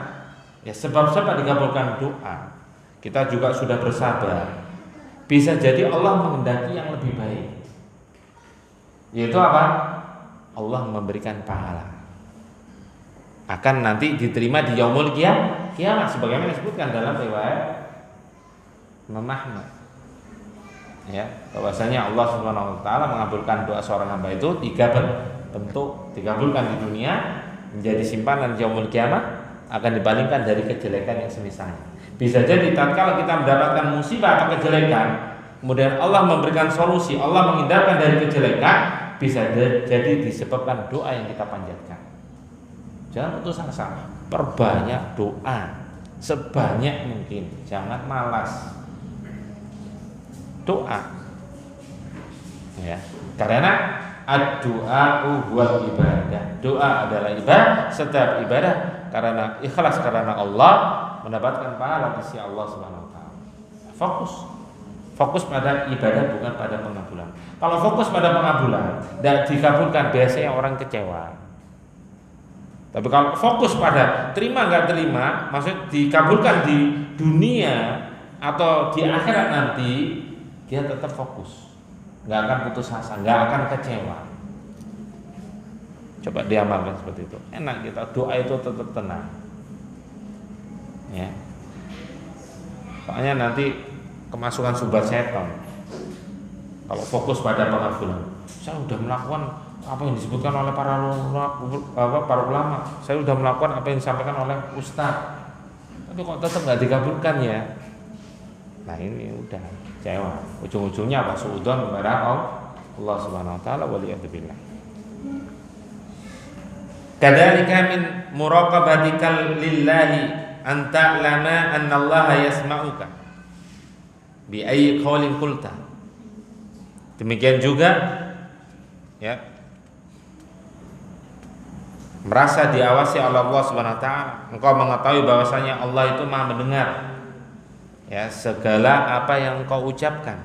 ya sebab-sebab dikabulkan doa, kita juga sudah bersabar, bisa jadi Allah menghendaki yang lebih baik, yaitu apa? Allah memberikan pahala, akan nanti diterima di yaumul kiamat sebagaimana disebutkan dalam riwayat Imam Ahmad, ya, bahwasanya Allah Subhanahu wa taala mengabulkan doa seorang hamba itu 3 bentuk. Dikabulkan di dunia menjadi simpanan di yaumul kiamat, akan dibandingkan dari kejelekan yang semisalnya. Bisa jadi tatkala kita mendapatkan musibah atau kejelekan, kemudian Allah memberikan solusi, Allah menghindarkan dari kejelekan, bisa jadi disebabkan doa yang kita panjatkan. Jangan putus asa, perbanyak doa sebanyak mungkin, jangan malas doa. Ya, karena ad-du'a huwal ibadah. Doa adalah ibadah, setiap ibadah karena ikhlas karena Allah mendapatkan pahala di sisi Allah Subhanahu wa taala. Fokus pada ibadah, bukan pada pengabulan. Kalau fokus pada pengabulan dan dikabulkan, biasanya orang kecewa. Tapi kalau fokus pada terima nggak terima, maksud dikabulkan di dunia atau di akhirat nanti, dia tetap fokus, nggak akan putus asa, nggak akan kecewa. Coba diamalkan seperti itu. Enak kita doa itu tetap tenang. Ya. Soalnya nanti kemasukan sumber setan. Kalau fokus pada pengabulan, saya sudah melakukan apa yang disebutkan oleh para ulama, saya sudah melakukan apa yang disampaikan oleh ustaz, tapi kok tetap nggak dikabulkan ya. Nah ini udah kecewa. Ujung-ujungnya apa? Suudzon kepada Allah Subhanahu wa taala, waliyadzubillah. Kadzalika min muraqabatika lillahi an ta'lama anna Allah yasma'uka bi ayyi qaulin qulta. Demikian juga ya, merasa diawasi oleh Allah Subhanahu wa taala, engkau mengetahui bahwasanya Allah itu Maha mendengar ya segala apa yang engkau ucapkan.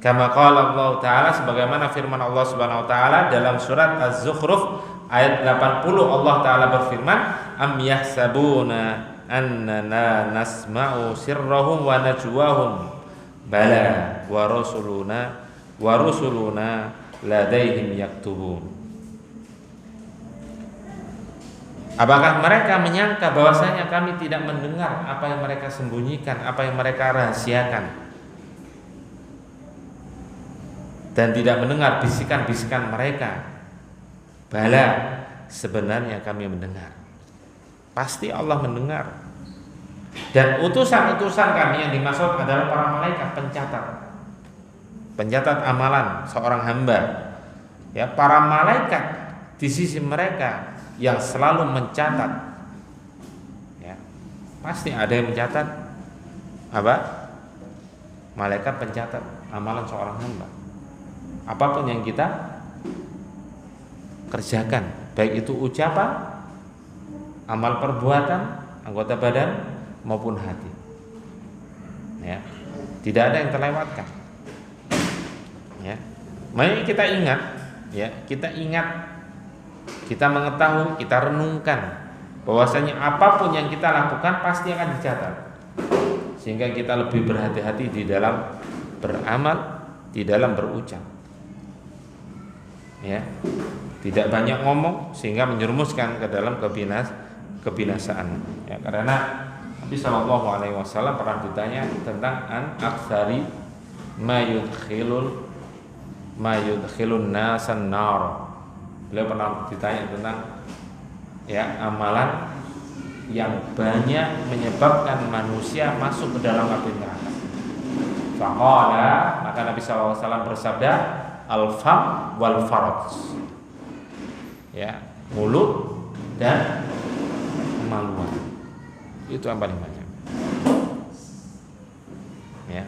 Kama qala Allah taala, sebagaimana firman Allah Subhanahu wa taala dalam surat Az-Zukhruf ayat 80, Allah taala berfirman, am yahsabuna annana nasma'u sirrahum wa najwahum bala wa rusuluna ladaihim yaktubun. Apakah mereka menyangka bahwasanya kami tidak mendengar apa yang mereka sembunyikan, apa yang mereka rahasiakan, dan tidak mendengar bisikan-bisikan mereka? Bala, sebenarnya kami mendengar. Pasti Allah mendengar. Dan utusan-utusan kami yang dimaksud adalah para malaikat pencatat amalan seorang hamba. Ya, para malaikat di sisi mereka yang selalu mencatat. Ya, pasti ada yang mencatat apa? Malaikat pencatat amalan seorang hamba. Apapun yang kita kerjakan, baik itu ucapan, amal perbuatan, anggota badan maupun hati. Ya, tidak ada yang terlewatkan. Ya, mari kita ingat, ya, kita mengetahui, kita renungkan bahwasanya apapun yang kita lakukan pasti akan dicatat, sehingga kita lebih berhati-hati di dalam beramal, di dalam berucap. Ya, tidak banyak ngomong sehingga menjerumuskan ke dalam kebinasaan. Ya, karena Nabi Shallallahu Alaihi Wasallam pernah ditanya tentang an aktsari mayudkhilun nasan nar. Beliau pernah ditanya tentang amalan yang banyak menyebabkan manusia masuk ke dalam api neraka. Faqala, maka Nabi Shallallahu Alaihi Wasallam bersabda, al-fam wal faraj. Mulut dan kemaluan. Itu yang paling banyak.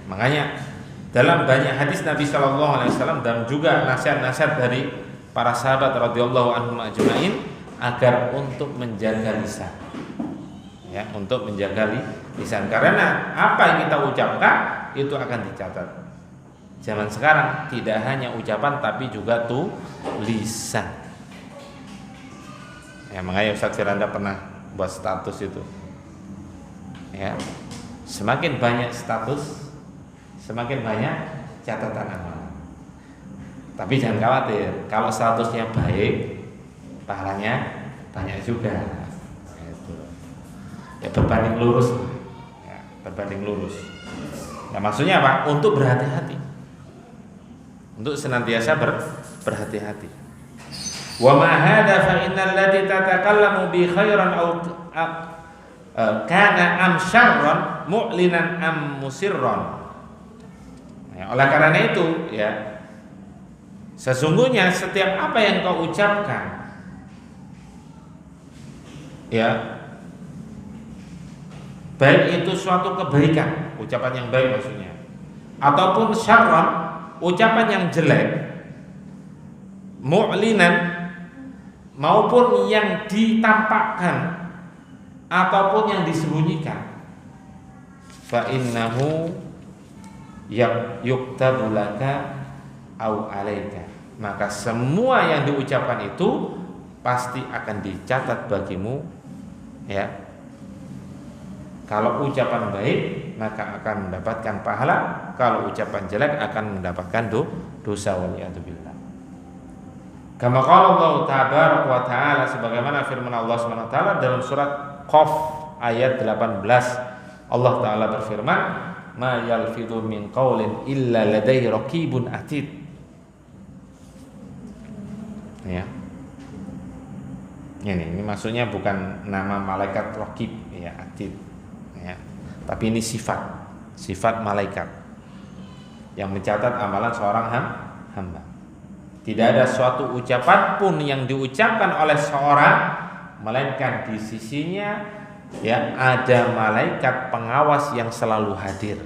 Makanya dalam banyak hadis Nabi Shallallahu Alaihi Wasallam dan juga nasihat-nasihat dari para sahabat radhiyallahu anhum ajma'in agar untuk menjaga lisan, untuk menjaga lisan, karena apa yang kita ucapkan itu akan dicatat. Zaman sekarang tidak hanya ucapan tapi juga tulisan. Makanya Ustaz Firanda pernah buat status itu. Semakin banyak status, semakin banyak catatan amal. Tapi jangan khawatir, kalau statusnya baik, pahalanya banyak juga. Berbanding lurus. Berbanding lurus. Maksudnya apa? Untuk berhati-hati. Untuk senantiasa berhati-hati. Wa ma hadza fa innal ladzi tatakallamu bi khairan aw kana am syarran mu'linan am musirran. Oleh karena itu sesungguhnya setiap apa yang kau ucapkan baik itu suatu kebaikan, ucapan yang baik maksudnya, ataupun syarran, ucapan yang jelek, mu'linan maupun yang ditampakkan ataupun yang disembunyikan, fa innahu yuktabu laka au alaika, maka semua yang diucapkan itu pasti akan dicatat bagimu. Kalau ucapan baik maka akan mendapatkan pahala, kalau ucapan jelek akan mendapatkan dosa, waliyadzubillah. Kama qala Allah tabaraka wa taala, sebagaimana firman Allah Subhanahu wa taala dalam surat Qaf ayat 18. Allah taala berfirman, ma yalfidhu min qaulin illa ladaihi raqibun atid. Ini maksudnya bukan nama malaikat raqib atid, tapi ini sifat malaikat yang mencatat amalan seorang hamba. Tidak ada suatu ucapan pun yang diucapkan oleh seorang melainkan di sisinya ada malaikat pengawas yang selalu hadir.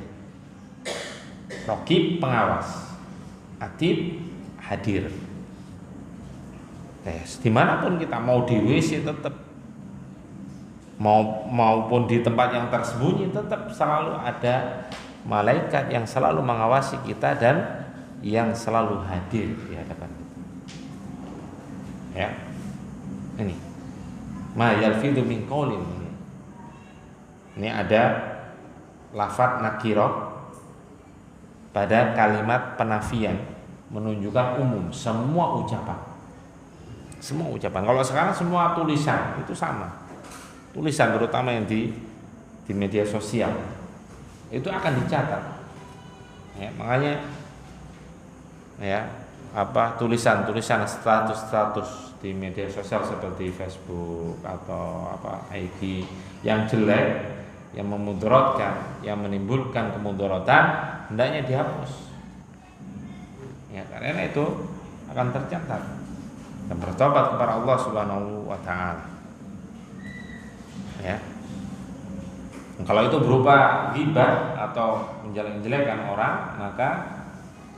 Raqib pengawas, atid hadir. Dimanapun kita, mau di WC tetap, maupun di tempat yang tersembunyi, tetap selalu ada malaikat yang selalu mengawasi kita dan yang selalu hadir di hadapan kita. Ini ma yalfidhu min qaulin. Ini ada lafadz nakirah pada kalimat penafian, menunjukkan umum, semua ucapan. Kalau sekarang semua tulisan itu sama. Tulisan terutama yang di media sosial itu akan dicatat. Makanya tulisan status di media sosial seperti Facebook atau IG yang jelek, yang memudaratkan, yang menimbulkan kemudaratan, hendaknya dihapus. Karena itu akan tercatat dan bertobat kepada Allah Subhanahu wa taala. Kalau itu berupa ghibah atau menjelek-jelekan orang, maka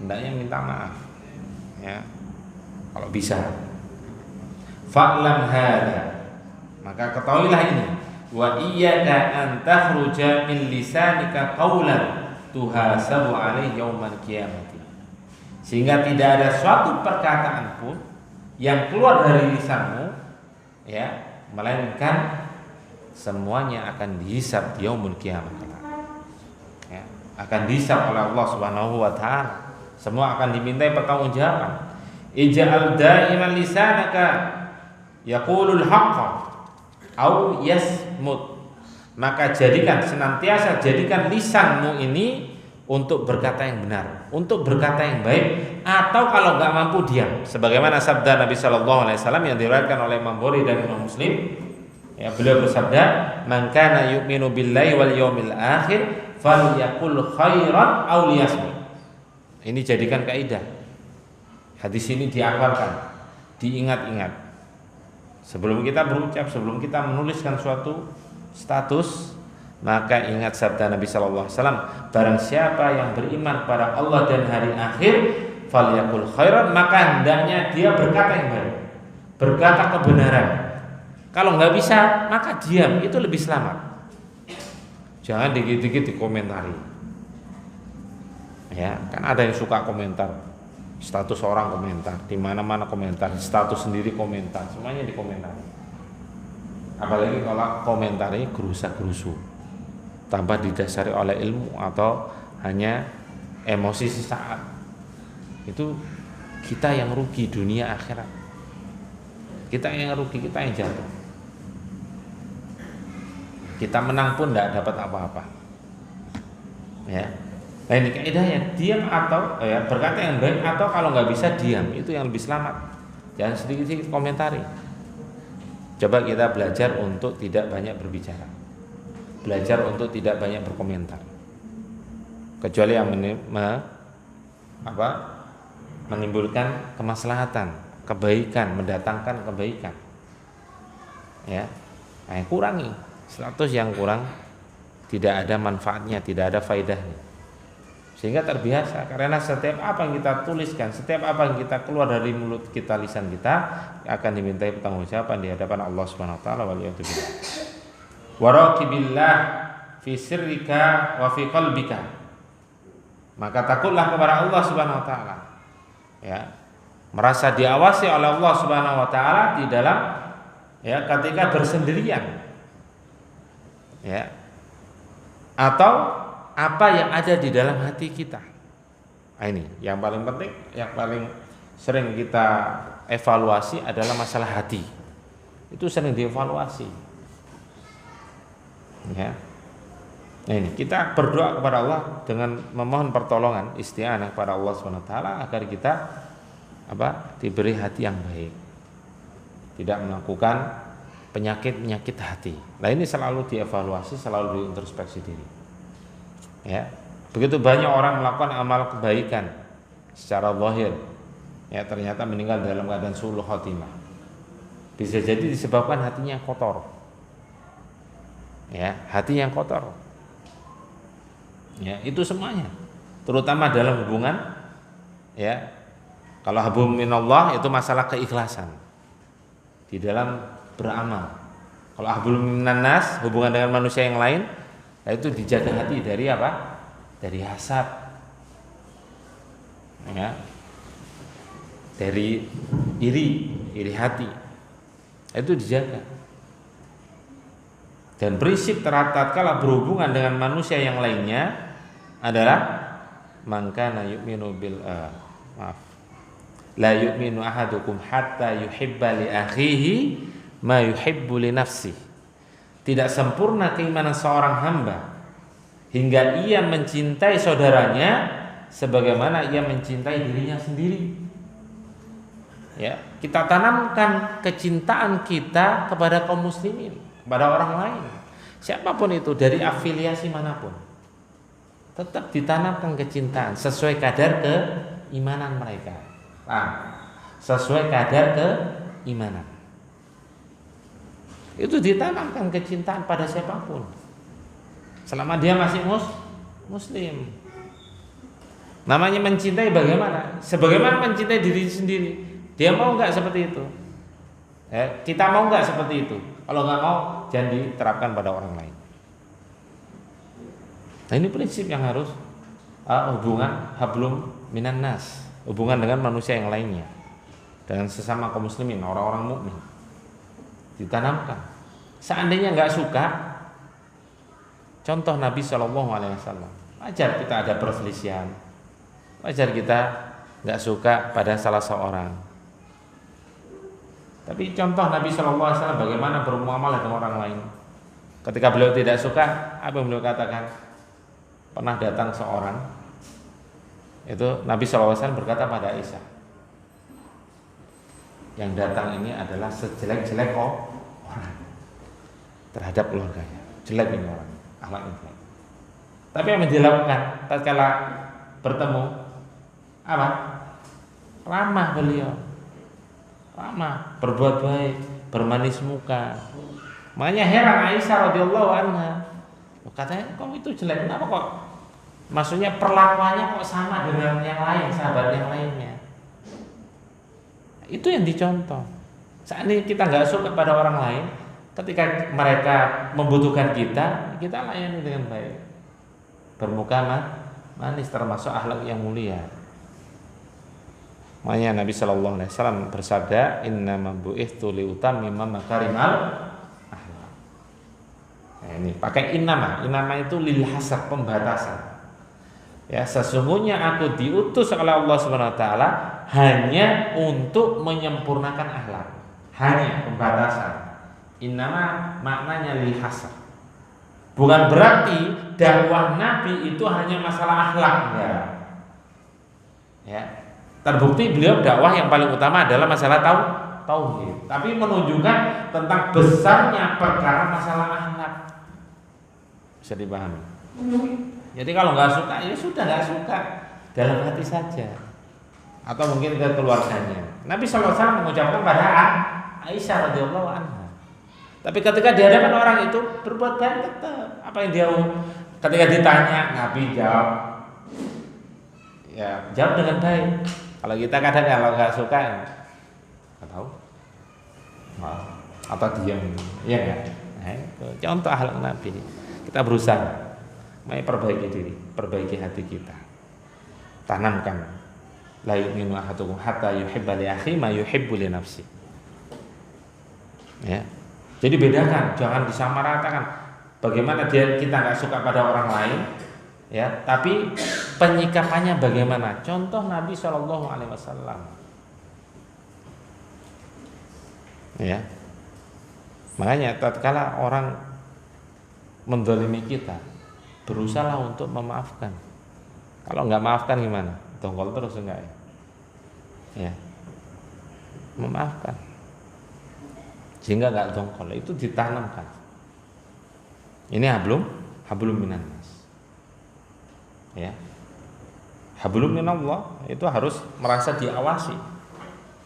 hendaknya minta maaf. Kalau bisa. Fa'lam hadza, maka ketahuilah ini, wa iyyaka an takhruja min lisanika qaulan tuhasabu alaihi yaumal qiyamati. Sehingga tidak ada suatu perkataan pun yang keluar dari lisanmu melainkan semuanya akan dihisab di yaumul qiyamah. Akan dihisab oleh Allah Subhanahu wa taala. Semua akan dimintai pertanggungjawaban. Ij'al da'iman lisanaka yaqulul haqqa au yasmut. maka senantiasa jadikan lisanmu ini untuk berkata yang benar, untuk berkata yang baik, atau kalau nggak mampu diam. Sebagaimana sabda Nabi Shallallahu Alaihi Wasallam yang diriwayatkan oleh Imam Bukhari dan Imam Muslim, ya, beliau bersabda, "Man kana yu'minu billahi wal yawmil akhir, falyaqul khairan aw liyasmut." Ini jadikan kaidah. Hadis ini dihafalkan, diingat-ingat. Sebelum kita berucap, sebelum kita menuliskan suatu status, maka ingat sabda Nabi Sallallahu Alaihi Wasallam, barang siapa yang beriman pada Allah dan hari akhir, falyaqul khairan, maka hendaknya dia berkata yang baik, berkata kebenaran. Kalau nggak bisa, maka diam, itu lebih selamat. Jangan dikit-dikit dikomentari. Ya, kan ada yang suka komentar. Status orang komentar, di mana-mana komentar, status sendiri komentar, semuanya dikomentari. Apalagi kalau komentarnya gerusa-gerusu, tanpa didasari oleh ilmu atau hanya emosi sesaat. Itu kita yang rugi dunia akhirat. Kita yang rugi, kita yang jatuh. Kita menang pun tidak dapat apa-apa. Ya. Nah ini kaidahnya, diam atau berkata yang baik, atau kalau nggak bisa diam, itu yang lebih selamat. Jangan sedikit-sedikit komentari. Coba kita belajar untuk tidak banyak berbicara, belajar untuk tidak banyak berkomentar, kecuali yang menimbulkan kemaslahatan, kebaikan, mendatangkan kebaikan. Ya, nah, kurangi status yang kurang, tidak ada manfaatnya, tidak ada faedahnya. Sehingga terbiasa, karena setiap apa yang kita tuliskan, setiap apa yang kita keluar dari mulut kita, lisan kita, akan dimintai pertanggungjawaban di hadapan Allah Subhanahu wa taala. Waliyadzubillah. Waraqibillah fi sirrika wa fi qalbika. Maka takutlah kepada Allah Subhanahu wa taala. Ya. Merasa diawasi oleh Allah Subhanahu wa taala di dalam, ya, ketika bersendirian. Ya. Atau apa yang ada di dalam hati kita. Nah, ini yang paling penting, yang paling sering kita evaluasi adalah masalah hati. Itu sering dievaluasi. Ya. Nah, ini kita berdoa kepada Allah dengan memohon pertolongan, isti'anah kepada Allah SWT agar kita diberi hati yang baik. Tidak melakukan penyakit-penyakit hati. Nah, ini selalu dievaluasi, selalu diintrospeksi diri. Ya, begitu banyak orang melakukan amal kebaikan secara zahir, ya, ternyata meninggal dalam keadaan su'ul khotimah. Bisa jadi disebabkan hatinya kotor. Ya, hati yang kotor. Ya, itu semuanya. Terutama dalam hubungan, ya. Kalau hablum minallah itu masalah keikhlasan di dalam beramal. Kalau hablum minannas, hubungan dengan manusia yang lain, itu dijaga hati dari apa? Dari hasad, ya, dari iri hati, itu dijaga. Dan prinsip tatkala berhubungan dengan manusia yang lainnya adalah man kana yu'minu la yu'minu ahadukum hatta yuhibba li akhihi ma yuhibbu li nafsihi. Tidak sempurna keimanan seorang hamba hingga ia mencintai saudaranya sebagaimana ia mencintai dirinya sendiri. Ya, kita tanamkan kecintaan kita kepada kaum muslimin, kepada orang lain, siapapun itu, dari afiliasi manapun, tetap ditanamkan kecintaan sesuai kadar keimanan mereka. Sesuai kadar keimanan. Itu ditanamkan kecintaan pada siapapun selama dia masih muslim. Namanya mencintai bagaimana? Sebagaimana mencintai diri sendiri. Dia mau nggak seperti itu? Kita mau nggak seperti itu? Kalau nggak mau, jangan diterapkan pada orang lain. Nah, ini prinsip yang harus hubungan hablum minan nas, hubungan dengan manusia yang lainnya, dengan sesama kaum muslimin, orang-orang mukmin, ditanamkan. Seandainya nggak suka, contoh Nabi SAW, wajar kita ada perselisihan, wajar kita nggak suka pada salah seorang. Tapi contoh Nabi SAW bagaimana bermuamalah dengan orang lain, Ketika beliau tidak suka, apa yang beliau katakan? Pernah datang seorang, itu Nabi SAW berkata pada Aisyah, yang datang ini adalah sejelek-jelek orang terhadap keluarganya, jelek ini orang, akhlaknya jelek. Tapi yang dilakukan tatkala bertemu apa? Ramah beliau, ramah, berbuat baik, bermanis muka. Makanya heran Aisyah radhiyallahu anha, katanya kok itu jelek, kenapa kok? Maksudnya perlakuannya kok sama dengan yang lain, sahabat yang lainnya. Itu yang dicontoh. Saat ini kita nggak suka pada orang lain, ketika mereka membutuhkan kita layani dengan baik. Bermuka manis, termasuk akhlak yang mulia. Makanya Nabi Shallallahu Alaihi Wasallam bersabda, Innama bu'ithtu liutammima makarimal akhlak. Nah, ini pakai innama itu lil hasab, pembatasan. Ya, sesungguhnya aku diutus oleh Allah Subhanahu wa taala hanya untuk menyempurnakan akhlak. Hanya pembatasan. Innama maknanya lil hasab. Bukan berarti dakwah Nabi itu hanya masalah akhlak, enggak. Ya. Terbukti beliau dakwah yang paling utama adalah masalah tauhid. Tapi menunjukkan tentang besarnya perkara masalah akhlak. Bisa dipahami. Jadi kalau nggak suka ya sudah nggak suka, dalam hati saja. Atau mungkin ke keluarganya. Nabi SAW mengucapkan pada Aisyah radhiyallahu anha. Tapi ketika di hadapan orang itu berbuat baik tetap. Apa yang dia ketika ditanya Nabi jawab, ya jawab dengan baik. Kalau kita kadang kalau nggak suka, nggak tahu, atau diam, ya nggak. Nah, contoh akhlak Nabi. Kita berusaha. Mari perbaiki diri, perbaiki hati kita. Tanamkan. La yu'minu ahadukum hatta yuhibba li akhihi ma yuhibbu li nafsi. Ya. Jadi bedakan, jangan disamaratakan. Bagaimana kita nggak suka pada orang lain, ya, tapi penyikapannya bagaimana? Contoh Nabi Shallallahu Alaihi Wasallam. Ya. Makanya tatkala orang menzalimi kita, berusaha untuk memaafkan. Kalau nggak maafkan gimana? Dongkol terus enggak ya? Ya, memaafkan. Sehingga nggak dongkol, itu ditanamkan. Ini hablum minan nas. Ya, hablum minallah itu harus merasa diawasi.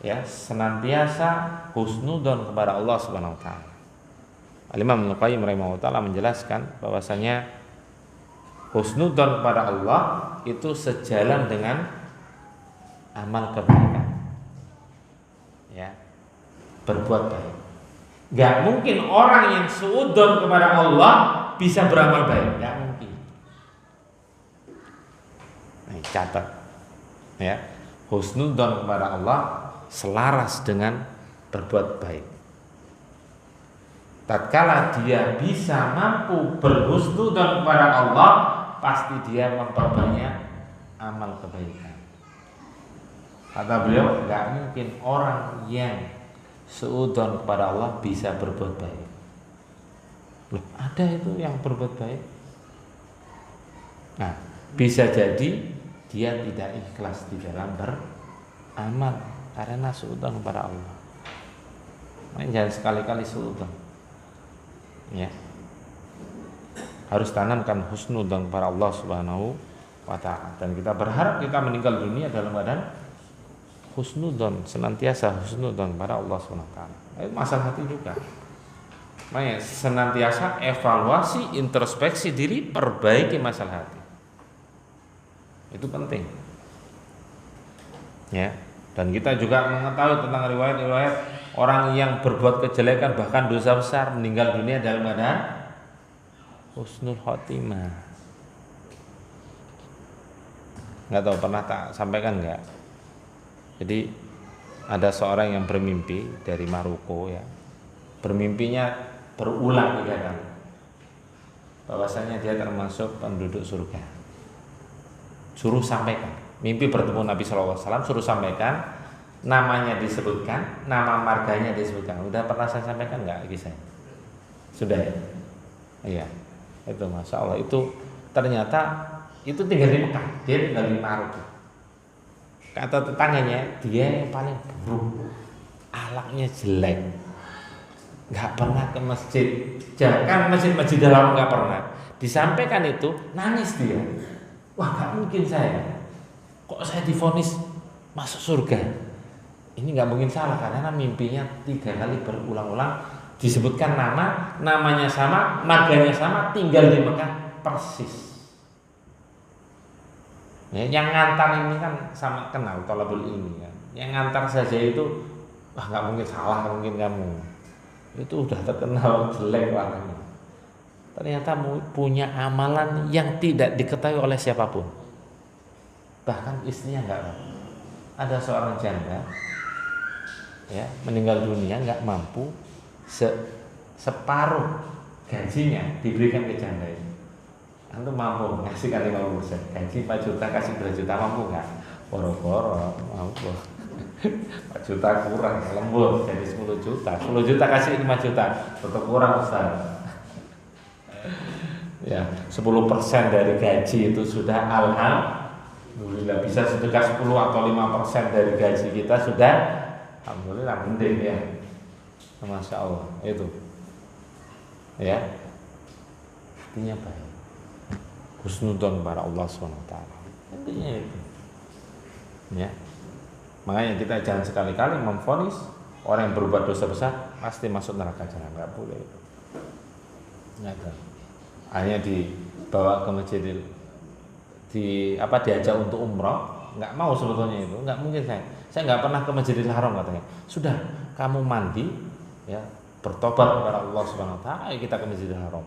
Ya, senantiasa husnudzon kepada Allah Subhanahu wa taala. Al-Imam Ibnu Qayyim rahimahullah taala menjelaskan bahwasanya husnudzon kepada Allah itu sejalan dengan amal kebaikan. Ya, berbuat baik. Gak mungkin orang yang suudzon kepada Allah bisa beramal baik, gak mungkin. Nah, catat. Ya, husnudzon kepada Allah selaras dengan berbuat baik. Tatkala dia bisa mampu berhusnudzon kepada Allah, pasti dia memperbanyak amal kebaikan. Kata beliau, nggak mungkin orang yang suudzon kepada Allah bisa berbuat baik. Loh, ada itu yang berbuat baik. Nah, bisa jadi dia tidak ikhlas di dalam beramal karena suudzon kepada Allah. Makanya jangan sekali-kali suudzon. Ya. Harus tanamkan husnudzon kepada Allah Subhanahu wa taala, dan kita berharap kita meninggal dunia dalam keadaan husnudzon, senantiasa husnudzon kepada Allah Subhanahu wa taala. Itu masalah hati juga. Makanya senantiasa evaluasi, introspeksi diri, perbaiki masalah hati. Itu penting. Ya, dan kita juga mengetahui tentang riwayat-riwayat orang yang berbuat kejelekan bahkan dosa besar meninggal dunia dalam keadaan husnul khotimah. Nggak tahu pernah tak sampaikan nggak? Jadi ada seorang yang bermimpi dari Maroko, ya. Bermimpinya berulang 3 kali. Bahwasanya dia termasuk penduduk surga. Suruh sampaikan. Mimpi bertemu Nabi SAW, suruh sampaikan, namanya disebutkan, nama marganya disebutkan. Udah pernah saya sampaikan nggak kisahnya? Sudah ya? Iya, itu masya Allah itu ternyata itu tinggal di Mekah, dia tinggal di Marok. Kata tetangganya dia yang paling buruk, akhlaknya jelek, nggak pernah ke masjid, jangan masjid dalam nggak pernah. Disampaikan itu nangis dia, wah nggak mungkin saya, kok saya divonis masuk surga? Ini nggak mungkin salah karena mimpinya 3 kali berulang-ulang disebutkan namanya sama, marganya sama, tinggal di Mekah persis. Ya, yang ngantar ini kan sama kenal tolabul ilmi kan. Yang ngantar saja itu wah nggak mungkin salah, mungkin kamu itu udah terkenal jelek orangnya. Ternyata punya amalan yang tidak diketahui oleh siapapun. Bahkan istrinya nggak tahu. Ada seorang janda ya meninggal dunia nggak mampu separuh gajinya diberikan ke janda ini. Antum mampu ngasihkan 50%, gaji 4 juta kasih 2 juta mampu nggak? Boro-boro mampu. 4 juta kurang lembur jadi 10 juta 10 juta kasih 5 juta tetap kurang Ustaz. Ya 10% dari gaji itu sudah alhamdulillah, bisa sedekah 10 atau 5% dari gaji kita sudah alhamdulillah mending ya. Masya Allah itu ya artinya baik, husnudzon kepada Allah SWT intinya itu ya. Makanya kita jangan sekali-kali memvonis orang yang berbuat dosa besar pasti masuk neraka, jangan, nggak boleh itu. Hanya dibawa ke masjidil diajak untuk umroh, nggak mau sebetulnya itu, nggak mungkin saya nggak pernah ke Masjidil Haram katanya. Sudah kamu mandi ya bertobat kepada Allah Subhanahu wa taala, ayo kita ke Masjidil Haram.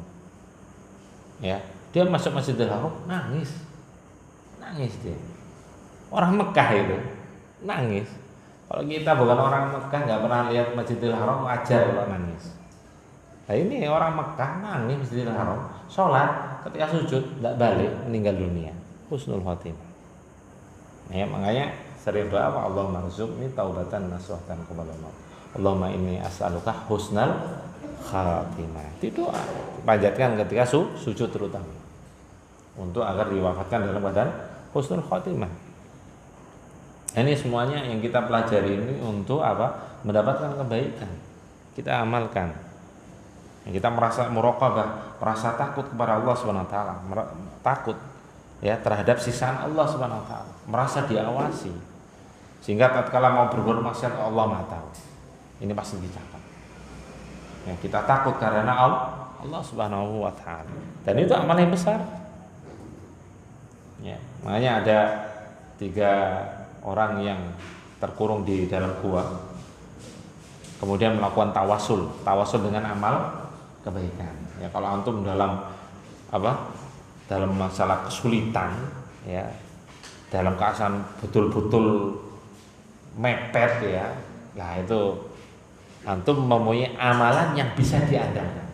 Ya, dia masuk Masjidil Haram nangis dia. Orang Mekah itu nangis. Kalau kita bukan orang Mekah nggak pernah lihat Masjidil Haram wajar kalau nangis. Nah ini orang Mekah nangis Masjidil Haram, sholat ketika sujud nggak balik meninggal dunia, husnul khotimah. Ya, makanya sering doa apa Allahumma rzuqni taubatan nasuhatan qabla maut. Allahumma inni as'aluka husnal khatimah. Itu doa panjatkan ketika sujud terutama untuk agar diwafatkan dalam keadaan husnul khatimah. Ini semuanya yang kita pelajari ini untuk apa? Mendapatkan kebaikan. Kita amalkan. Kita merasa muraqabah, merasa takut kepada Allah Subhanahu wa taala, takut ya terhadap sisaan Allah Subhanahu wa taala, merasa diawasi. Sehingga tatkala mau berbuat maksiat Allah Maha tahu. Ini pasti dicatat. Ya, kita takut karena Allah Subhanahu wa taala. Dan itu amal yang besar. Ya, makanya ada 3 orang yang terkurung di dalam gua. Kemudian melakukan tawasul dengan amal kebaikan. Ya, kalau antum dalam masalah kesulitan ya, dalam keadaan betul-betul mepet ya, nah itu antum mempunyai amalan yang bisa diandalkan,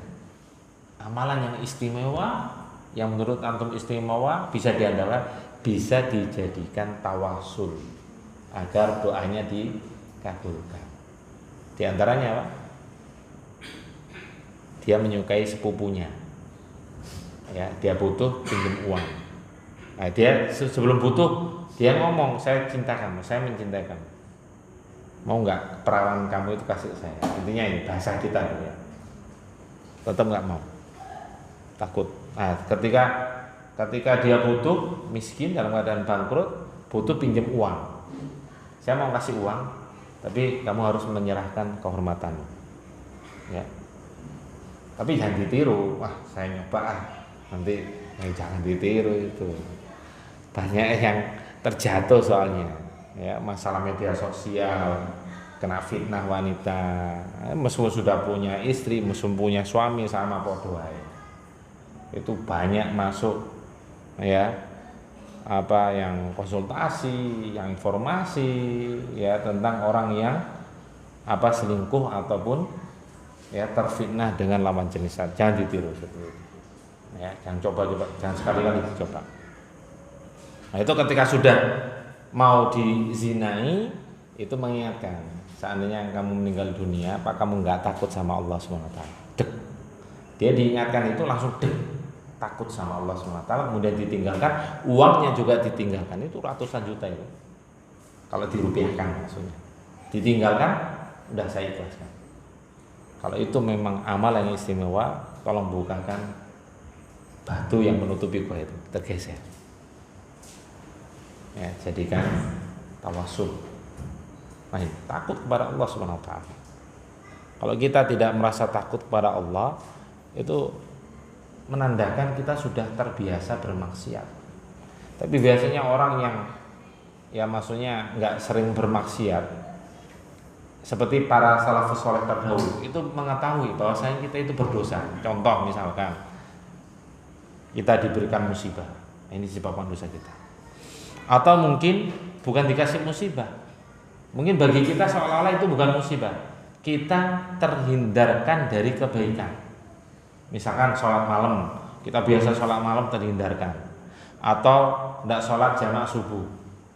amalan yang istimewa, yang menurut antum istimewa bisa diandalkan, bisa dijadikan tawasul agar doanya dikabulkan. Di antaranya apa? Dia menyukai sepupunya, ya dia butuh pinjam uang. Nah, dia sebelum butuh dia ngomong, saya cinta kamu, saya mencintai kamu. Mau nggak perawan kamu itu kasih saya? Intinya ini bahasa kita ya. Tetap nggak mau, takut. Nah, ketika dia butuh, miskin dalam keadaan bangkrut, butuh pinjam uang. Saya mau kasih uang, tapi kamu harus menyerahkan kehormatanmu. Ya. Tapi jangan ditiru. Wah, saya nyoba nanti jangan ditiru itu. Banyak yang terjatuh soalnya. Ya, masalah media sosial, kena fitnah wanita. Meskipun sudah punya istri, meskipun punya suami sama podo ae. Itu banyak masuk ya yang konsultasi, yang informasi ya tentang orang yang selingkuh ataupun ya terfitnah dengan lawan jenis. Jangan ditiru seperti itu. Ya, jangan coba-coba, jangan sekali-kali dicoba. Nah, itu ketika sudah mau dizinai itu mengingatkan, seandainya kamu meninggal dunia, apa kamu nggak takut sama Allah SWT? Dia diingatkan itu langsung takut sama Allah SWT, kemudian ditinggalkan, uangnya juga ditinggalkan, itu ratusan juta itu. Kalau dirupiahkan maksudnya. Ditinggalkan, udah saya ikhlaskan. Kalau itu memang amal yang istimewa, tolong bukakan batu yang menutupi gua itu, tergeser. Ya, jadikan tawasul. Takut kepada Allah SWT. Kalau kita tidak merasa takut kepada Allah, itu menandakan kita sudah terbiasa bermaksiat. Tapi biasanya orang yang ya maksudnya nggak sering bermaksiat, seperti para salafus saleh terdahulu, itu mengetahui bahwasanya kita itu berdosa. Contoh misalkan kita diberikan musibah, ini disebabkan dosa kita. Atau mungkin bukan dikasih musibah, mungkin bagi kita seolah-olah itu bukan musibah, kita terhindarkan dari kebaikan. Misalkan sholat malam, kita biasa sholat malam terhindarkan, atau tidak sholat jamaah subuh,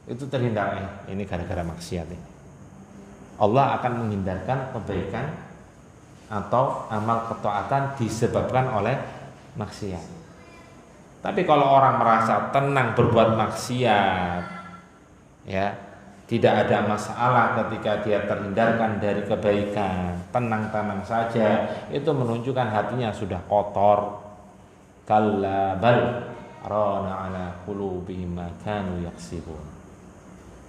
itu terhindar. Ini gara-gara maksiat ini. Allah akan menghindarkan kebaikan atau amal ketaatan disebabkan oleh maksiat. Tapi kalau orang merasa tenang berbuat maksiat, ya tidak ada masalah ketika dia terhindarkan dari kebaikan, tenang-tenang saja, itu menunjukkan hatinya sudah kotor. Kalla bal rana ala qulubihim ma kanu yaksibun.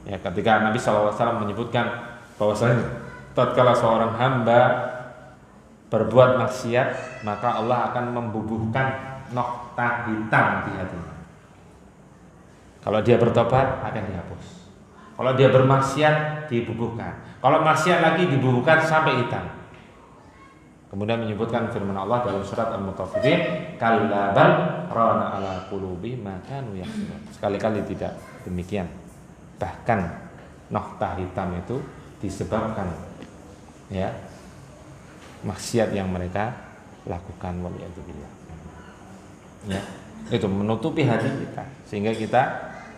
Ya, ketika Nabi SAW menyebutkan bahwasanya tatkala seorang hamba berbuat maksiat, maka Allah akan membubuhkan nokta hitam di hatinya. Kalau dia bertobat akan dihapus. Kalau dia bermaksiat dibubuhkan. Kalau maksiat lagi dibubuhkan sampai hitam. Kemudian menyebutkan firman Allah dalam surat Al-Mutaffifin, kalla bal rana ala qulubihim ma kanu yaksibun. Sekali-kali tidak demikian. Bahkan nokta hitam itu disebabkan ya maksiat yang mereka lakukan, waliyadzubillah. Ya, itu menutupi hati kita sehingga kita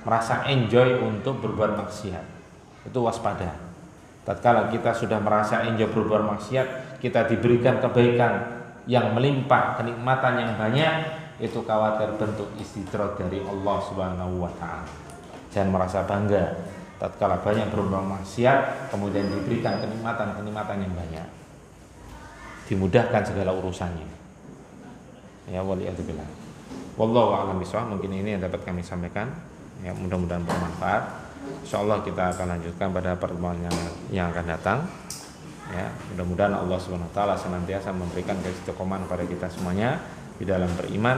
merasa enjoy untuk berbuat maksiat. Itu waspada. Tatkala kita sudah merasa enjoy berbuat maksiat, kita diberikan kebaikan yang melimpah, kenikmatan yang banyak, itu khawatir bentuk istidraj dari Allah Subhanahu wa taala. Jangan merasa bangga tatkala banyak berbuat maksiat kemudian diberikan kenikmatan-kenikmatan yang banyak. Dimudahkan segala urusannya. Ya, waliyadzubillah. Wallahu a'lam bishawab. Mungkin ini yang dapat kami sampaikan. Ya, mudah-mudahan bermanfaat. Insyaallah kita akan lanjutkan pada pertemuan yang akan datang. Ya, mudah-mudahan Allah Subhanahu wa taala senantiasa memberikan keistiqomahan kepada kita semuanya di dalam beriman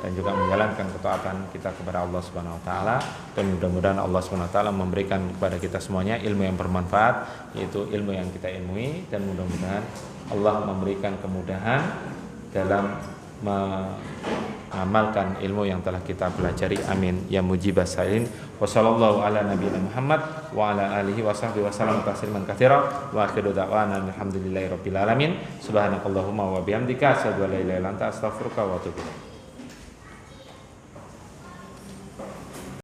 dan juga menjalankan ketaatan kita kepada Allah Subhanahu wa taala, dan mudah-mudahan Allah Subhanahu wa taala memberikan kepada kita semuanya ilmu yang bermanfaat, yaitu ilmu yang kita ilmui, dan mudah-mudahan Allah memberikan kemudahan dalam mengamalkan ilmu yang telah kita pelajari. Amin ya mujibas sailin. Wa sallallahu ala nabiyina Muhammad wa ala alihi wa sahbihi wasallam tasliman katsira wa akhiru da'wana alhamdulillahi rabbil alamin. Subhanakallahumma wa bihamdika asyhadu an la ilaha illa anta astaghfiruka wa atubu ilaik.